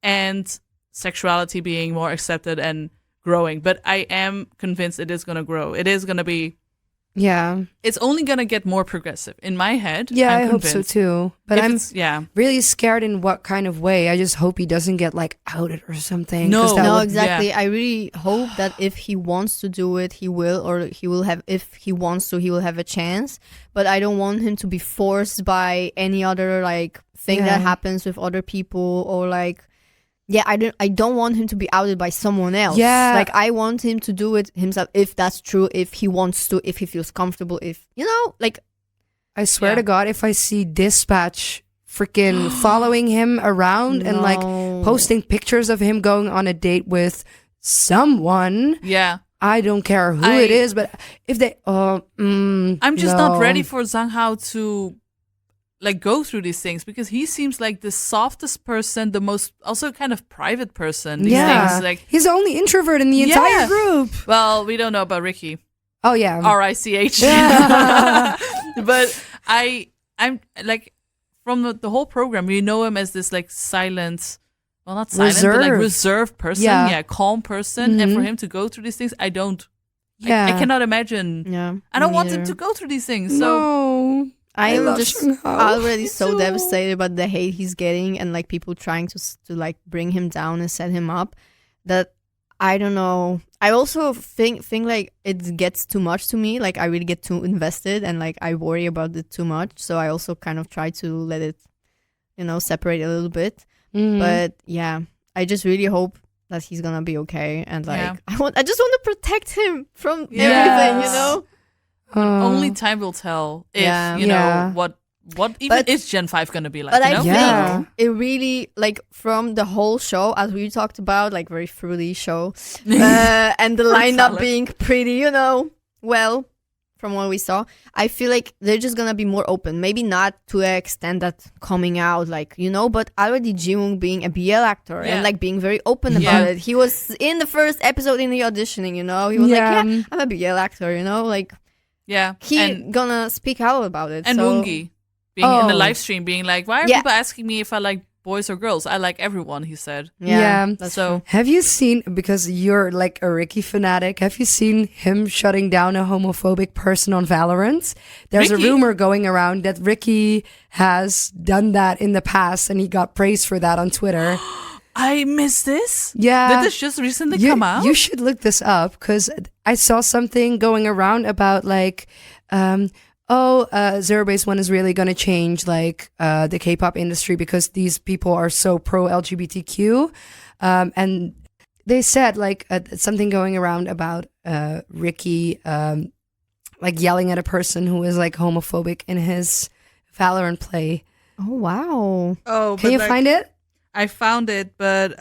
and sexuality being more accepted and growing. But I am convinced it is gonna grow. It is gonna be. Yeah. It's only gonna get more progressive in my head. Yeah, I'm I hope so convinced. too. But If I'm it's- yeah. really scared in what kind of way. I just hope he doesn't get like outed or something. 'cause No. that No, would- exactly. I really hope that if he wants to do it, he will, or he will have. If he wants to, he will have a chance. But I don't want him to be forced by any other like thing that Yeah. happens with other people, or like, yeah, I don't want him to be outed by someone else. Yeah. like I want him to do it himself if that's true, if he wants to, if he feels comfortable, if like. I swear Yeah. to God, if I see Dispatch freaking following him around and like No. posting pictures of him going on a date with someone, Yeah. I don't care who it is, but if they, I'm just no. not ready for Zhang Hao to like go through these things, because he seems like the softest person, the most also kind of private person. These Yeah, things like, he's the only introvert in the Yeah. entire group. well, we don't know about Ricky. Oh yeah, RICH. But I'm like, from the whole program, we know him as this like silent, well, not silent, but like Reserved. reserved person. Yeah. Yeah, calm person. And for Mhm. him to go through these things, I yeah. cannot imagine. Yeah, I don't me want him neither. to go through these things. So No, I am love just Shang-Hao. already Me so too. devastated about the hate he's getting, and like people trying to like bring him down and set him up, that I don't know. I also think like it gets too much to me. Like I really get too invested, and like I worry about it too much. So I also kind of try to let it, separate a little bit. Mhm. But yeah, I just really hope that he's gonna be okay, and like Yeah. I just want to protect him from Yes. everything. only time will tell if Yeah. you know Yeah. what even But- is Gen 5 gonna be like. But you I know? Yeah. think it really, like, from the whole show, as we talked about, like, very fruity show, and the Fruit lineup salad. being pretty, well, from what we saw, I feel like they're just gonna be more open. Maybe not to the extent that coming out, like, but already Jiwoong being a BL actor Yeah. and, like, being very open Yeah. about it. He was in the first episode in the auditioning, he was Yeah. like, yeah, I'm a BL actor, like, Yeah, he and gonna speak out about it. and so. Woongi being in the Oh. live stream, being like, "Why are Yeah. people asking me if I like boys or girls? I like everyone." He said. Yeah. that's So true. Have you seen, because you're like a Ricky fanatic, have you seen him shutting down a homophobic person on Valorant? There's Ricky? a rumor going around that Ricky has done that in the past and he got praised for that on Twitter. I missed this. Yeah. Did this just recently come out? You should look this up because I saw something going around about like, ZeroBaseOne is really going to change like the K-pop industry because these people are so pro LGBTQ. And they said like something going around about Ricky like yelling at a person who is like homophobic in his Valorant play. Oh, wow. Oh, Can you find it? I found it, but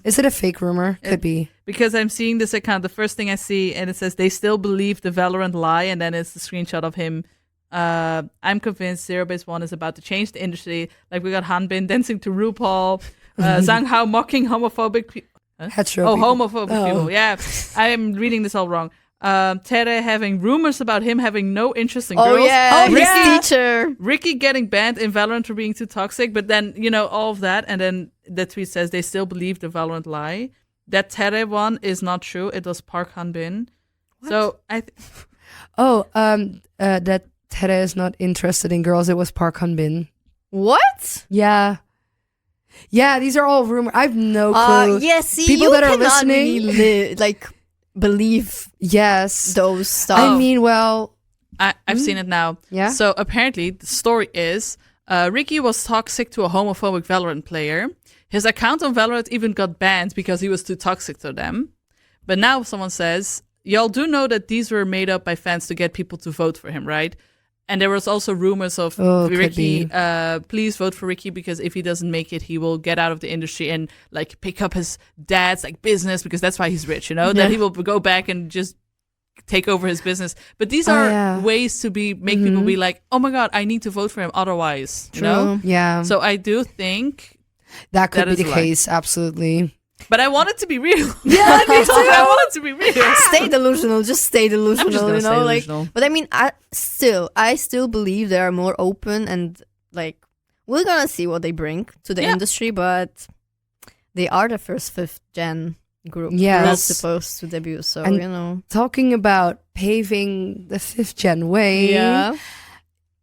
Is it a fake rumor? Could be. Because I'm seeing this account. The first thing I see, and it says they still believe the Valorant lie, and then it's the screenshot of him. I'm convinced ZeroBaseOne is about to change the industry. Like we got Hanbin dancing to RuPaul, Zhang Hao mocking homophobic people. Hetero people. Homophobic people. Yeah, I am reading this all wrong. Tere having rumors about him having no interest in girls. Oh, yeah. Ricky, His teacher. Ricky getting banned in Valorant for being too toxic, but then, all of that. And then the tweet says they still believe the Valorant lie. That Tere one is not true. It was Park Han-bin. So I... That Tere is not interested in girls. It was Park Han-bin. What? Yeah. Yeah, these are all rumors. I have no clue. Yeah, see, People you that are cannot listening- really believe Yes. those stuff. I mean, well, I've seen it now. Yeah? So apparently the story is Ricky was toxic to a homophobic Valorant player. His account on Valorant even got banned because he was too toxic to them. But now someone says, y'all do know that these were made up by fans to get people to vote for him, right? And there was also rumors of could Ricky, be. please vote for Ricky because if he doesn't make it, he will get out of the industry and like pick up his dad's like business because that's why he's rich, That he will go back and just take over his business. But these are ways to make people be like, oh my God, I need to vote for him otherwise, you know? yeah. So I do think, that could that be is the a lie. case, absolutly. but I want it to be real. Yeah, me too. I want it to be real. Stay delusional. Just stay delusional. I'm just gonna stay Like, delusional. but I mean, I still believe they are more open and like we're gonna see what they bring to the industry. But they are the first 5th gen group. Yes. Not supposed to debut. So And talking about paving the 5th gen way. Yeah.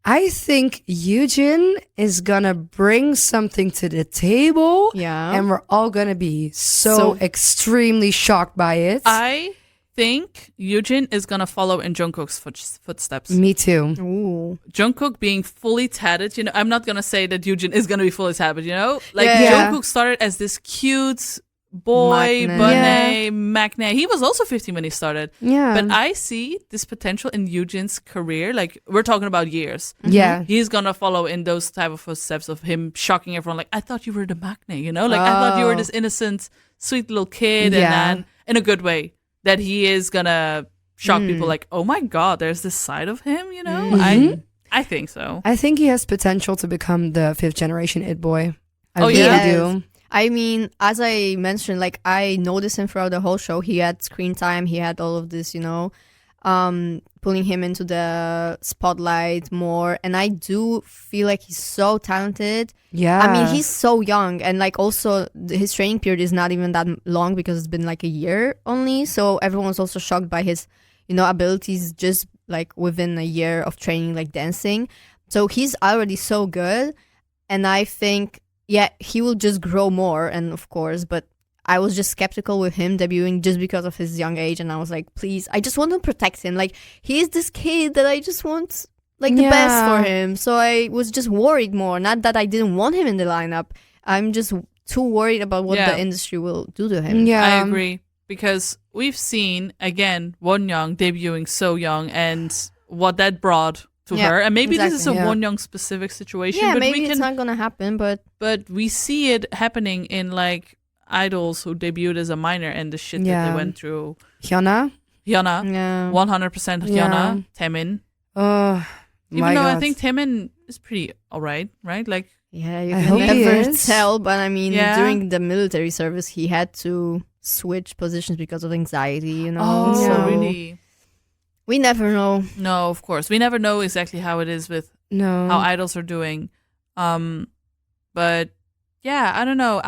I think Eugen is gonna bring something to the table. Yeah. And we're all gonna be so extremely shocked by it. I think Eugene is gonna follow in Jungkook's footsteps. Me too. Ooh. Jungkook being fully tatted, I'm not gonna say that Eugene is gonna be fully tatted, Like Yeah. Jungkook started as this cute boy, Maknae. bunny, Maknae. He was also 15 when he started. Yeah. But I see this potential in Eugene's career. Like we're talking about years. Yeah. He's gonna follow in those type of footsteps of him shocking everyone. Like I thought you were the Maknae, Like I thought you were this innocent, sweet little kid, Yeah. and then in a good way that he is gonna shock people. Like oh my God, there's this side of him. I think so. I think he has potential to become the 5th generation it boy. I Oh, really yeah. do. I mean, as I mentioned, like I noticed him throughout the whole show. He had screen time. He had all of this, pulling him into the spotlight more. And I do feel like he's so talented. Yeah. I mean, he's so young, and like also his training period is not even that long because it's been like a year only. So everyone was also shocked by his, abilities just like within a year of training, like dancing. So he's already so good, and I think he will just grow more. And of course, but I was just skeptical with him debuting just because of his young age, and I was like, please, I just want to protect him. Like he's this kid that I just want. Like the best for him. So I was just worried more. Not that I didn't want him in the lineup. I'm just too worried about what the industry will do to him. Yeah. I agree. Because we've seen, again, Wonyoung debuting so young and what that brought to her. And maybe this is a Wonyoung specific situation. Yeah, but maybe it's not going to happen, but we see it happening in like idols who debuted as a minor and the shit that they went through. Hyuna? Hyuna. Yeah. 100% Hyuna. Taemin. Even though I think Taemin is pretty alright, right? Like yeah, you I can hope he never is. tell, but I mean, during the military service, he had to switch positions because of anxiety, Oh, so really? we never know. No, of course. We never know exactly how it is with how idols are doing. But yeah, I don't know.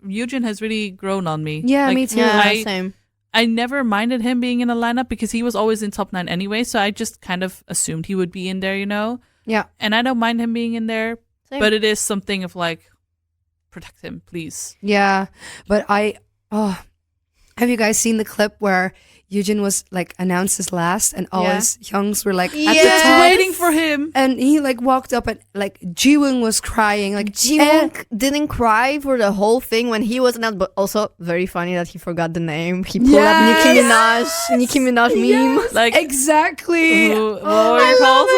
Eugen has really grown on me. Yeah, Like, me too. Yeah, same. I never minded him being in a lineup because he was always in top 9 anyway, so I just kind of assumed he would be in there, Yeah. And I don't mind him being in there, Same. but it is something of like, protect him, please. Yeah, but have you guys seen the clip where Eugene was like announced as last, and all his youngs were like at the Yes. top, Waiting for him. and he like walked up and like Jiwoong was crying, like Jiwoong didn't cry for the whole thing when he was announced, but also very funny that he forgot the name. He pulled up Nicki Minaj meme. Like exactly. what were you called?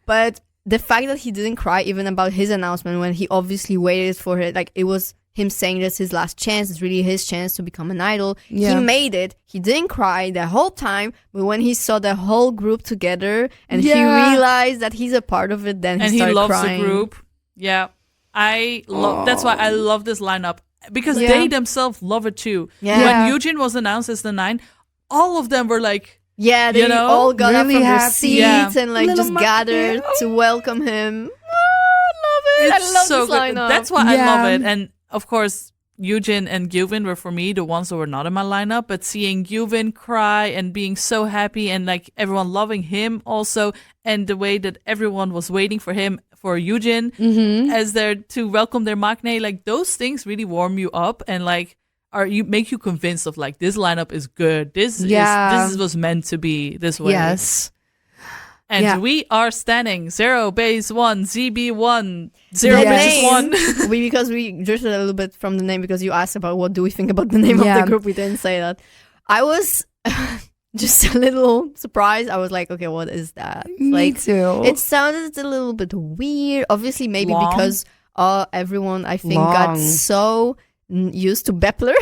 But the fact that he didn't cry even about his announcement when he obviously waited for it, like it was him saying that's his last chance, it's really his chance to become an idol. Yeah. He made it. He didn't cry the whole time, but when he saw the whole group together and he realized that he's a part of it, then he started loves crying. the group. Yeah, that's why I love this lineup, because they themselves love it too. Yeah. When Eugene was announced as the 9, all of them were like, Yeah, they all got up really from their happy. seats and like Little just monkey. gathered to welcome him. Love it. it's I love so this good. lineup. That's why I Yeah. love it. And of course, Eugene and Gyuvin were for me the ones that were not in my lineup, but seeing Gyuvin cry and being so happy and like everyone loving him also, and the way that everyone was waiting for him, for Eugene as there to welcome their maknae, like those things really warm you up and like make you convinced of like this lineup is good. This was meant to be this way. Yes. And we are standing 0 base 1 ZB1 0 base 1. Because we drifted a little bit from the name because you asked about what do we think about the name of the group. We didn't say that. I was just a little surprised. I was like, okay, what is that? Me too. It sounded a little bit weird. Obviously, maybe Long. because everyone, I think, got so used to Bepler.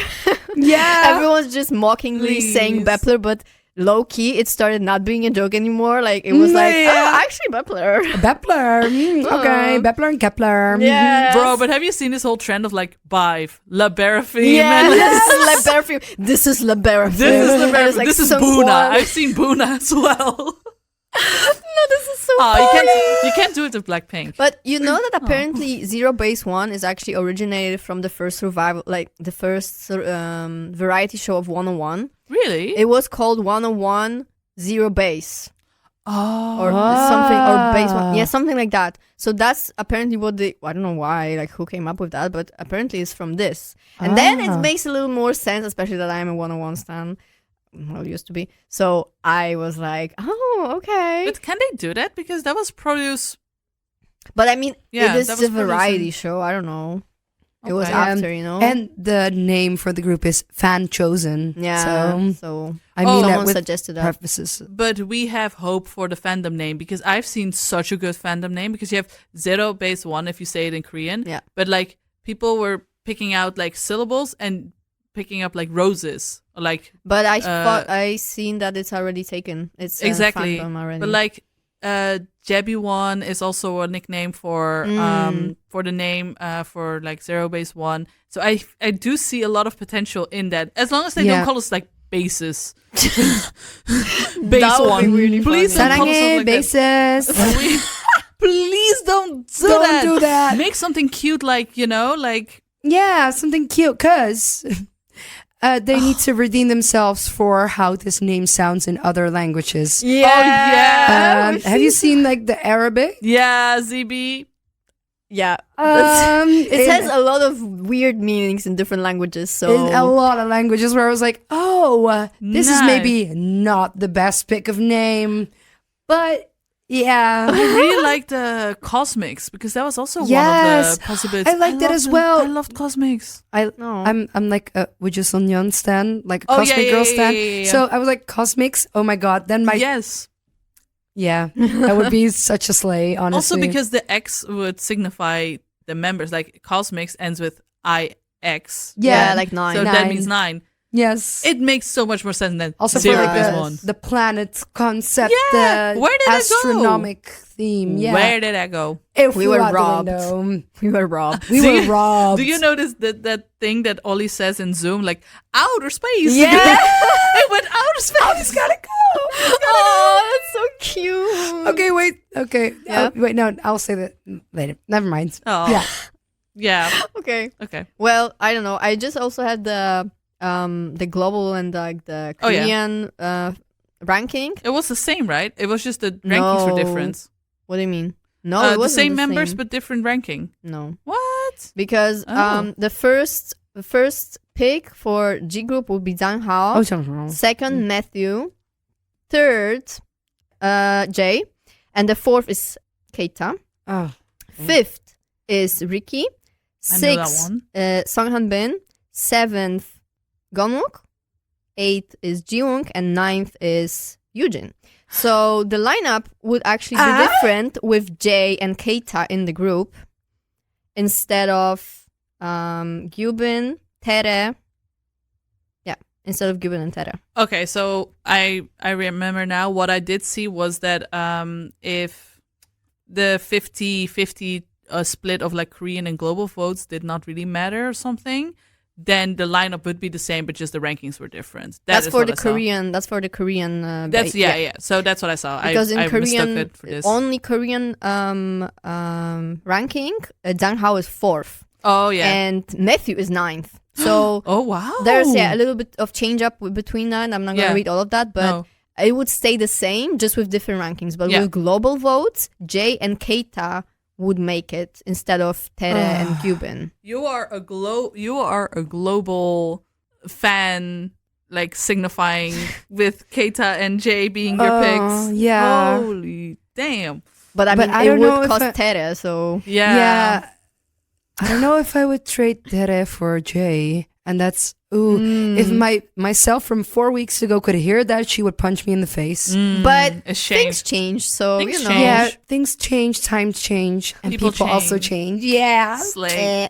Yeah. Everyone's just mockingly saying Bepler, but low key, it started not being a joke anymore. Like it was like, actually Bepler. Bepler. Okay, Bepler and Kepler. Yeah, Bro, but have you seen this whole trend of like Bive, La Beraphine? Yes, La Beraphine. This is La Beraphine. This is La Beraphine. Like this is Sung Boona. Kwan. I've seen Boona as well. No, this is so funny. You can't do it with Blackpink. But you know that apparently Zero Base One is actually originated from the first survival, like the first variety show of 101. Really? It was called 101 Zero Base. Oh. Or something, or Base One. Yeah, something like that. So that's apparently what I don't know why, like who came up with that, but apparently it's from this. And then it makes a little more sense, especially that I'm a 101 stan. Well, used to be. So I was like, oh, okay. But can they do that? Because that was produced. But I mean, Yeah, it is that was a variety produced show. I don't know. It was Okay. after, you know? And the name for the group is Fan Chosen. yeah. So So I mean that someone with suggested that. purposes. But we have hope for the fandom name, because I've seen such a good fandom name, because you have 0 base 1 if you say it in Korean. Yeah. But like people were picking out like syllables and picking up like roses or like But I thought I seen that it's already taken. It's exactly. fandom already. But like Jebi1 is also a nickname for the name for like 0 base 1. So I do see a lot of potential in that, as long as they don't call us like bases. Base That would 1. be really Please funny. don't call us Saranghe, like that. bases. Please don't do Don't that. do that. Make something cute, like, you know, like Yeah, something cute, because they need to redeem themselves for how this name sounds in other languages. yeah. Have you seen like the Arabic? yeah, ZB. Yeah. It has a lot of weird meanings in different languages. So in a lot of languages where I was like, oh, this is Nice. maybe not the best pick of name, but yeah. I really like the Cosmics, because that was also one of Yes. the possibilities. I liked it loved as them. well. I loved Cosmics. I'm like a Would You Sonyeon stan, like a Oh, Cosmic yeah, Girl yeah, stan. yeah, yeah, yeah. So I was like, Cosmics, oh my god. Then my Yes. yeah, that would be such a slay, honestly. Also because the X would signify the members, like Cosmics ends with IX. yeah, like 9. So that Nine. means 9. yes. It makes so much more sense than Also 0 for base the- 1. the planet concept, Yeah, the where did it go? astronomic theme. Yeah, Where did I go? It We flew were out the robbed. window. We were robbed. We were robbed. Do you notice that thing that Ollie says in Zoom, like outer space? Yeah. It went outer space. It's gotta go. Oh, that's so cute. Okay, wait. Okay. Yeah. Wait, no, I'll say that later. Never mind. Oh. Yeah. Yeah. Okay. Okay. Well, I don't know. I just also had the global and like the Oh, yeah. Korean ranking. It was the same, right? It was just the rankings were No. different. What do you mean? No, it The wasn't same members same. but different ranking. No. What? What? Because the first pick for G group would be Zhang Hao. Second, Matthew. Third, Jay. And the fourth is Keita. Fifth is Ricky. Sixth, Song Han Bin. Seventh, Gonwook. Eighth is Jiwoong. And ninth is Eugene. So the lineup would actually be different with Jay and Keita in the group instead of Gyubin, Tere. Yeah, instead of Gyubin and Tere. Okay, so I remember now what I did see was that if the 50-50 split of like Korean and global votes did not really matter or something, then the lineup would be the same, but just the rankings were different. That's for the Korean. That's for the Korean. Yeah. So that's what I saw. Because in Korean, it for this. only Korean ranking, Zhang Hao is 4th. Oh yeah, and Matthew is 9th. So oh wow, there's a little bit of change up between that. I'm not gonna read all of that, but it would stay the same, just with different rankings. But with global votes, Jay and Keita would make it instead of Tere and Gyubin. You are a global fan, like signifying with Keita and Jay being your picks. Yeah. Holy damn. But I mean, it would cost Tere, so yeah. I don't know if I would trade Tere for Jay. And that's if myself from 4 weeks ago could hear that, she would punch me in the face. But things change, so things you know. change. Yeah, things change, times change, and people also change. Yeah. Slay.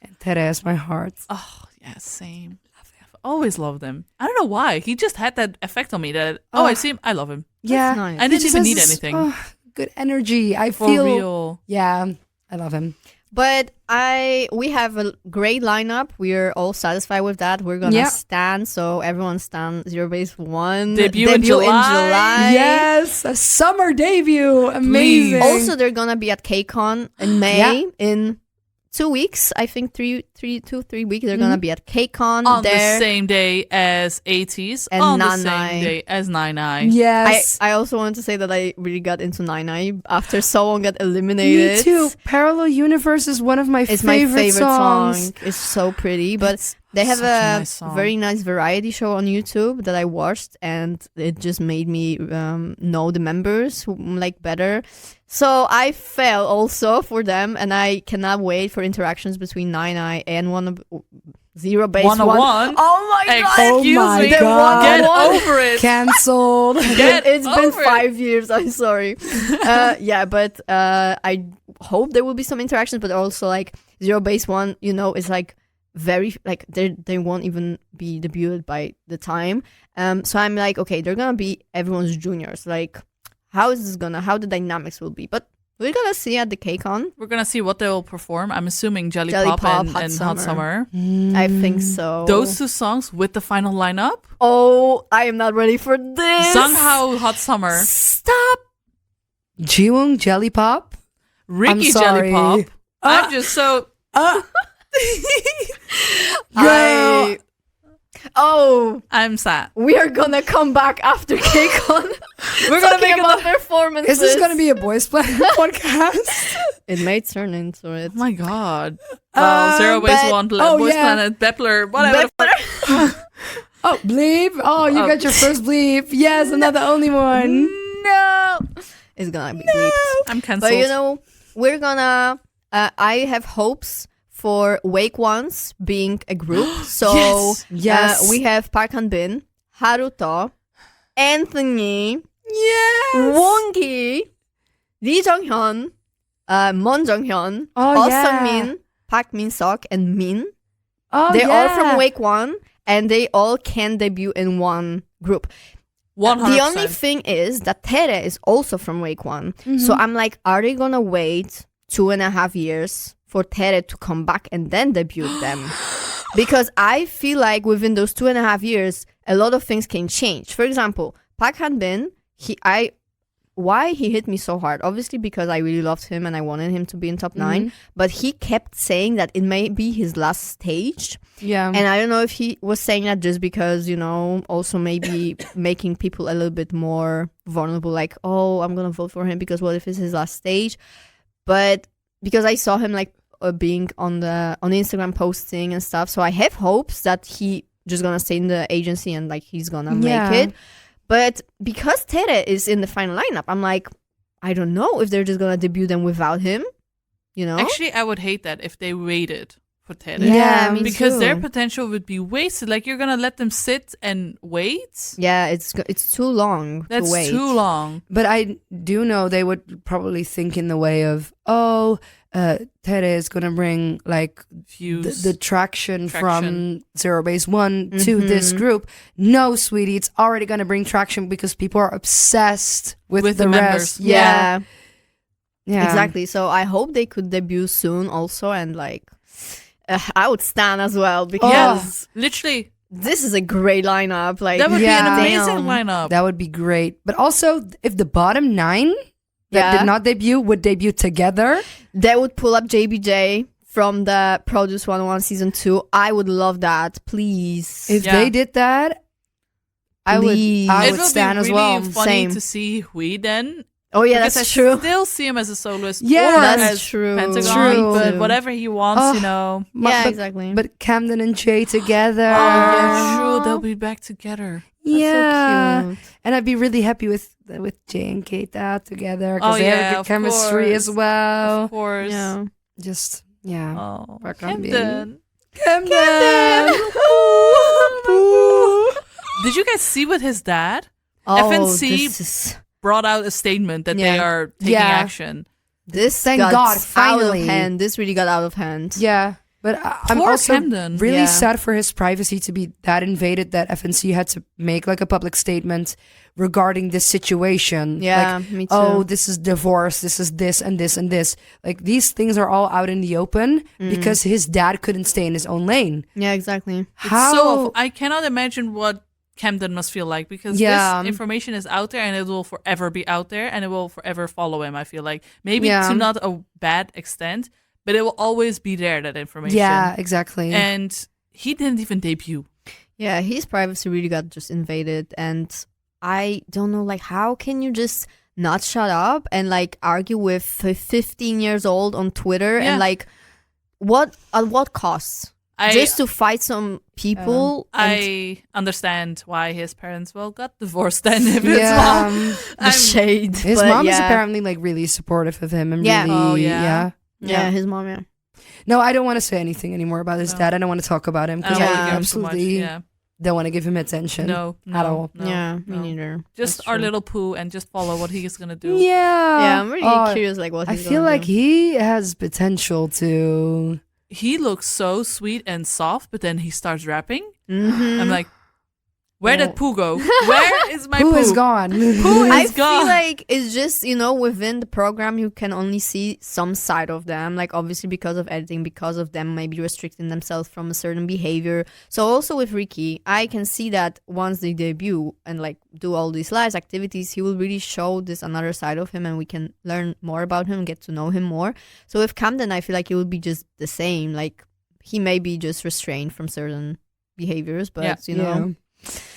And Tere is my heart. Oh yeah, same. I've always loved him. I don't know why. He just had that effect on me that I see him, I love him. Yeah. Nice. I didn't even need anything. Good energy. I For feel real. Yeah, I love him. But we have a great lineup. We're all satisfied with that. We're gonna stand, so everyone stand Zero Base One debut in July. Yes, a summer debut. Amazing. Also, they're gonna be at KCON in May in 2 weeks. I think 3 weeks. They're gonna be at KCON on the same day as 80s and on Nanai. the same day as Nanai. Yes. I also want to say that I really got into Nanai after someone got eliminated. Me too. Parallel Universe is one of my It's favorite my favorite songs. song. It's so pretty, but they have a very nice variety show on YouTube that I watched, and it just made me know the members like better. So I fell also for them, and I cannot wait for interactions between Nanai and Zero Base 101. Oh my god! Excuse me. God. Get over it. Cancelled. It's been over 5 years. I'm sorry. But I hope there will be some interactions, but also like Zero Base One, is like very like they won't even be debuted by the time. So I'm like, okay, they're gonna be everyone's juniors. Like, how the dynamics will be, but we're gonna see at the KCON. We're gonna see what they will perform. I'm assuming Jelly Pop and Hot Summer. I think so. Those two songs with the final lineup. Oh, I am not ready for this. Somehow Hot Summer. Stop. Jiwoong Jelly Pop. Ricky I'm sorry. Jelly Pop. I'm just so. I'm sad. We are gonna come back after KCON. We're gonna make about performances. Is this gonna be a boys planet podcast? It may turn into it. Oh my god. Well, Zero Base One, Boys Planet, Bepler, whatever. Oh, bleep. Oh, you got your first bleep. Yes, I'm not the only one. No. It's gonna be bleeped. I'm cancelled. But we're gonna I have hopes for Wake Ones being a group. So yes. We have Park Han Bin, Haruto, Anthony, Wongi, Lee Jung Hyun, Mon Jung Hyun, Sung Min, Park Min Sok, and Min. They're all from Wake One, and they all can debut in one group. 100%. The only thing is that Tere is also from Wake One. Mm-hmm. So I'm like, are they gonna wait 2.5 years for Tere to come back and then debut them? Because I feel like within those 2.5 years, a lot of things can change. For example, Park Han Bin, why he hit me so hard? Obviously because I really loved him and I wanted him to be in top 9. But he kept saying that it may be his last stage. Yeah. And I don't know if he was saying that just because, also maybe making people a little bit more vulnerable. Like, oh, I'm going to vote for him because what if it's his last stage? But because I saw him like being on Instagram posting and stuff. So I have hopes that he just gonna stay in the agency and like he's gonna make it. But because Tere is in the final lineup, I'm like, I don't know if they're just gonna debut them without him. You know? Actually, I would hate that if they waited for Tere. Yeah, me because too. their potential would be wasted. Like, you're gonna let them sit and wait? Yeah, it's too long. That's to wait. too long. But I do know they would probably think in the way of, Tere is gonna bring like Views. the traction from ZEROBASEONE to this group. No, sweetie, it's already gonna bring traction because people are obsessed with the members. rest. Yeah. Yeah, Exactly. So I hope they could debut soon also, and like I would stand as well because Literally, this is a great lineup. Like that would be an amazing damn. lineup. That would be great. But also, if the bottom 9 that did not debut would debut together, They would pull up JBJ from the Produce 101 season 2. I would love that. Please. if they did that, I Please. would it will stand be as really well. funny Same. to see Hui then. Oh yeah, Because that's I true. still see him as a soloist. Yeah, or that's as true. Pentagon, True. but whatever he wants, you know. Yeah, but, exactly. But Camden and Jay together. Oh, yeah, true. They'll be back together. Yeah. So cute. And I'd be really happy with Jay and Keita together because Oh, they have yeah, good of chemistry course. as well. Of course. Yeah. Just yeah. Oh, Back on Camden. Camden. Did you guys see with his dad? Oh, FNC this is brought out a statement that they Yeah. are taking Yeah. action. this Thank got God, out finally. of hand. This really got out of hand. Yeah. But I'm Poor also Camden. really Yeah. sad for his privacy to be that invaded that FNC had to make like a public statement regarding this situation. Yeah, Like, me too. oh, this is divorce, this is this and this and this. Like these things are all out in the open because his dad couldn't stay in his own lane. Yeah, exactly. It's How? so awful. I cannot imagine what Camden must feel like because Yeah. this information is out there and it will forever be out there and it will forever follow him. I feel like maybe Yeah. to not a bad extent, but it will always be there, that information. Yeah, exactly. And he didn't even debut. Yeah, his privacy really got just invaded, and I don't know, like, how can you just not shut up and like argue with a 15 years old on Twitter Yeah. and like at what cost? Just to fight some people. and I understand why his parents got divorced then. If it's Yeah. mom. the shade. His but mom is yeah. apparently like really supportive of him and Yeah. really Oh, yeah. Yeah, his mom. Yeah. No, I don't want to say anything anymore about his No. dad. I don't want to talk about him I because don't I wanna give him too much. absolutely Yeah. don't want to give him attention. No, at all. no, yeah, no. me neither. Just That's our true. little poo and just follow what he is gonna do. Yeah. Yeah, I'm really Oh, curious, like what I he's feel gonna like do. he has potential to. He looks so sweet and soft, but then he starts rapping. Mhm. I'm like, where Oh. did poo go? Where is my Who poo? is gone? Poo I is feel gone. like it's just, within the program, you can only see some side of them. Like, obviously, because of editing, because of them maybe restricting themselves from a certain behavior. So, also with Ricky, I can see that once they debut and, like, do all these live activities, he will really show this another side of him and we can learn more about him, get to know him more. So, with Camden, I feel like it will be just the same. Like, he may be just restrained from certain behaviors, but, Yeah.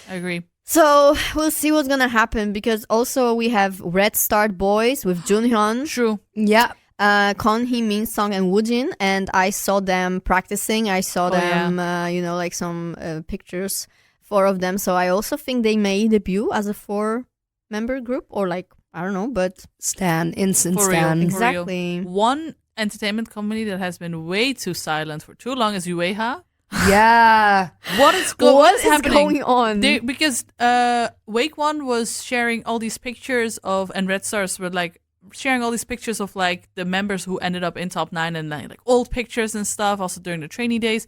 I agree. So we'll see what's gonna happen because also we have Red Star Boys with Junhyun, True. Yeah. Kon Hee Min Song and Woojin, and I saw them practicing. I saw them, like some pictures, 4 of them. So I also think they may debut as a 4-member group or like I don't know, but Stan, instant For real. Stan. exactly. One entertainment company that has been way too silent for too long is Ueha. Yeah. What is What is happening? going on? Because Wake One was sharing all these pictures of, and Red Stars were like sharing all these pictures of like the members who ended up in top 9 and like old pictures and stuff. Also during the trainee days,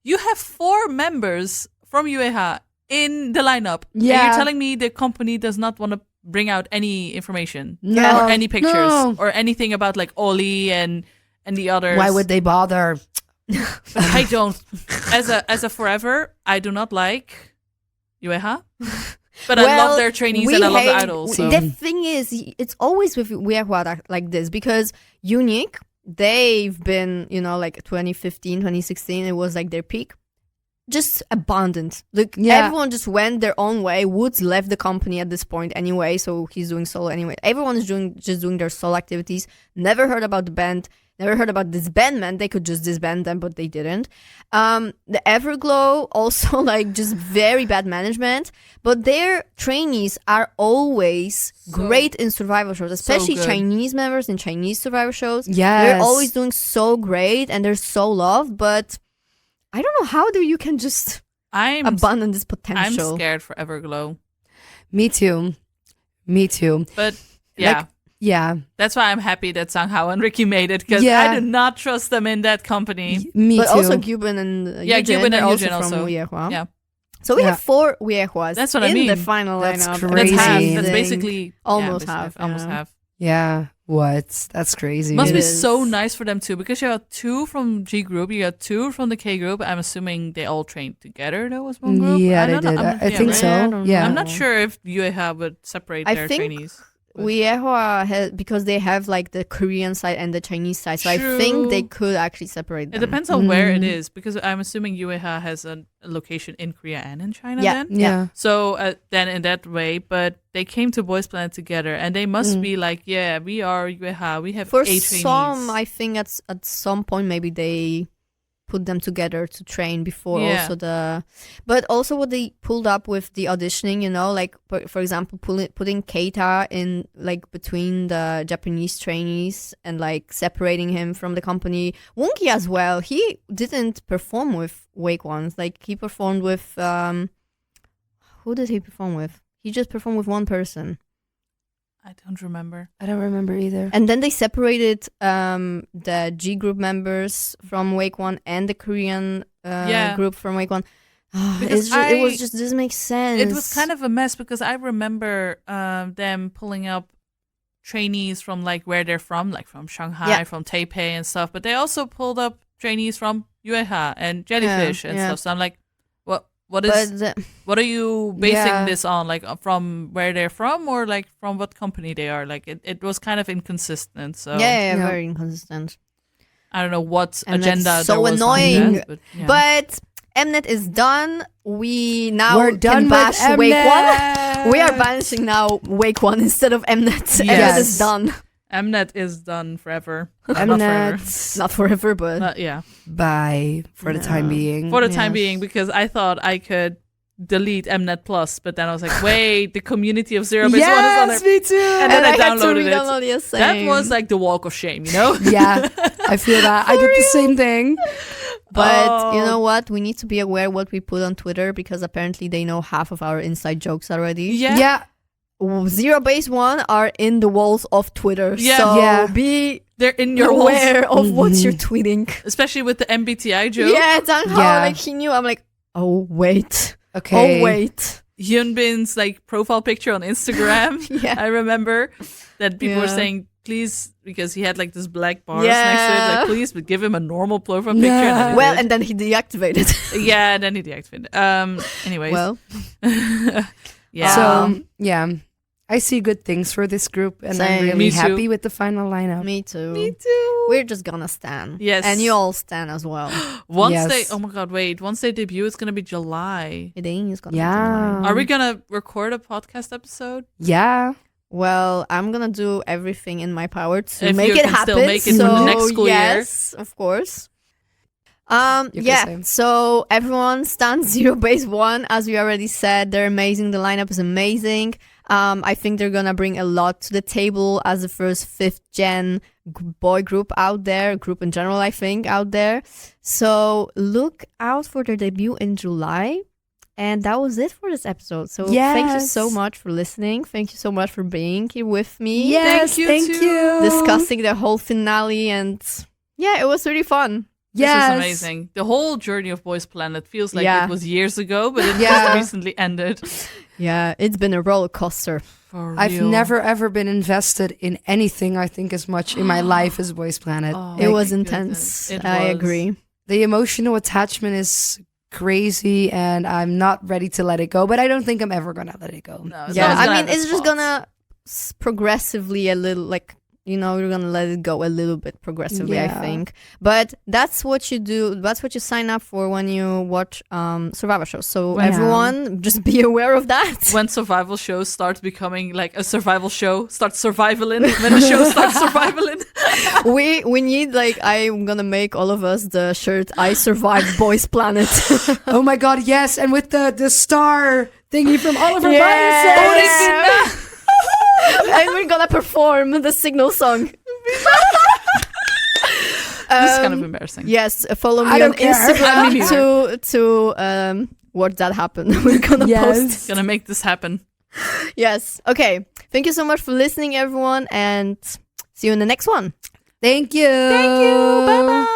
you have 4 members from UEHA in the lineup. And Yeah. you're telling me the company does not want to bring out any information No. or any pictures No. or anything about like Oli and the others. Why would they bother? I don't. As a forever, I do not like UEHA. But I love their trainees and I love the idols. So. The thing is, it's always with Weirhua like this because Unique, they've been, like 2015, 2016, it was like their peak. Just abundant. Like everyone just went their own way. Woods left the company at this point anyway, so he's doing solo anyway. Everyone is just doing their solo activities. Never heard about the band. never heard about disbandment. They could just disband them, but they didn't. The Everglow also like just very bad management, but their trainees are always great in survival shows, especially good. Chinese members in Chinese survival shows. Yes. They're always doing so great and they're so loved, but I don't know how you can just abandon this potential. I'm scared for Everglow. Me too. But yeah. Like, yeah. That's why I'm happy that Sang-Hao and Ricky made it, because Yeah. I do not trust them in that company. Me But too. also Gyubin and Gyubin and they're Eugene also from also. Uehua. Yeah. So we Yeah. have 4 Uehuas That's what I in mean. the final That's lineup. crazy. That's half. Amazing. That's basically Almost yeah, half, Almost yeah. half. Yeah. What? That's crazy. Must It be is. so nice for them too, because you got 2 from G group, you got 2 from the K group. I'm assuming they all trained together though as one group. Yeah, I they don't know. did. I'm- I yeah, think right? so. I don't Yeah. I'm know. not sure if UEHA would separate I their think trainees. but- Uehua has, because they have like the Korean side and the Chinese side, so I think True. they could actually separate them. It depends on where it Mm. is, because I'm assuming UEHA has a location in Korea and in China Yeah. then. Yeah. So then in that way, but they came to Boys Planet together, and they must Mm. be like, yeah, we are UEHA, we have For 8 trainees. some, I think at some point maybe they put them together to train before Yeah. also but also what they pulled up with the auditioning, like for example putting Keita in like between the Japanese trainees and like separating him from the company. Wonki as well, he didn't perform with Wake Ones, like he performed with who did he perform with? He just performed with one person. I don't remember. I don't remember either. And then they separated the G group members from Wake One and the Korean Yeah. group from Wake One. Because It was just doesn't make sense. It was kind of a mess, because I remember them pulling up trainees from like where they're from, like from Shanghai, Yeah. from Taipei and stuff. But they also pulled up trainees from UEHA and Jellyfish and yeah. stuff. So I'm like, what But what are you basing Yeah. this on? Like from where they're from, or like from what company they are? Like it was kind of inconsistent. So yeah, Yeah. very inconsistent. I don't know what And agenda that's so there was annoying. behind that, but, yeah. But Mnet is done. We now We're done can bash with Wake One. Mnet. We are banishing now Wake One instead of Mnet. Mnet Yes. is done. Mnet is done forever. Not forever. Mnet. Not forever, but Yeah. Bye for the time No. being. For the time Yes. being, because I thought I could delete Mnet Plus, but then I was like, wait, the community of Zero Base One is on Yes, there. me too. And then I had to downloaded it. re-download it. That Same. was like the walk of shame, you know? Yeah, I feel that. I did the same thing. But Oh. you know what? We need to be aware what we put on Twitter, because apparently they know half of our inside jokes already. Yeah. Yeah. Zero Base One are in the walls of Twitter. Yeah. So Yeah. be They're in your walls, aware of what you're tweeting. especially with the MBTI joke. Yeah, Zhang Hao, Yeah. like he knew. I'm like, oh wait. Okay. Oh wait. Hyunbin's like profile picture on Instagram. Yeah. I remember that people were Yeah. saying, please, because he had like this black bars next to it, Yeah. like, please, but give him a normal profile picture. Yeah. And then he Well, did. and then he deactivated. Yeah, and then he deactivated. Anyways. Well, yeah. So, yeah. I see good things for this group, and I'm Same. really Me too. happy with the final lineup. me too. Me too. We're just gonna stan. Yes. And you all stan as well. Once Yes. they, oh my god, wait. Once they debut, it's gonna be July. It is gonna be Yeah. July. Are we gonna record a podcast episode? Yeah. Well, I'm gonna do everything in my power to If make you it can happen. still make it so for the next school year. yes, of course. You can Yeah. say. So everyone stands Zero Base One, as we already said. They're amazing. The lineup is amazing. I think they're gonna bring a lot to the table as the first 5th gen boy group out there, group in general, I think, out there. So look out for their debut in July. And that was it for this episode. So thank you so Yes. much for listening. Thank you so much for being here with me. Yes, you thank too. you. Discussing the whole finale, and yeah, it was really fun. This Yes. was amazing. The whole journey of Boys Planet feels like Yeah. it was years ago, but it Yeah. just recently ended. Yeah, it's been a roller coaster. For I've real. never ever been invested in anything, I think, as much in my life as Boys Planet. Oh. It Like, was goodness, intense. it I was. agree. The emotional attachment is crazy, and I'm not ready to let it go, but I don't think I'm ever gonna let it go. No, Yeah, it's I gonna mean, have it's its just faults. gonna progressively a little like we're gonna let it go a little bit progressively, I Yeah. think. But that's what you do. That's what you sign up for when you watch survival shows. So Yeah. everyone, just be aware of that. When survival shows start becoming like a survival show, start survivaling. When the show starts survivaling. we need, like, I'm gonna make all of us the shirt "I Survived Boys Planet." Oh my god, yes, and with the star thingy from Oliver Yes. Viruses. And we're gonna perform the signal song. This is kind of embarrassing. Yes, follow I me on don't care. Instagram Me to watch that happen. We're gonna post. Gonna make this happen. Yes. Okay. Thank you so much for listening, everyone, and see you in the next one. Thank you. Thank you. Bye bye.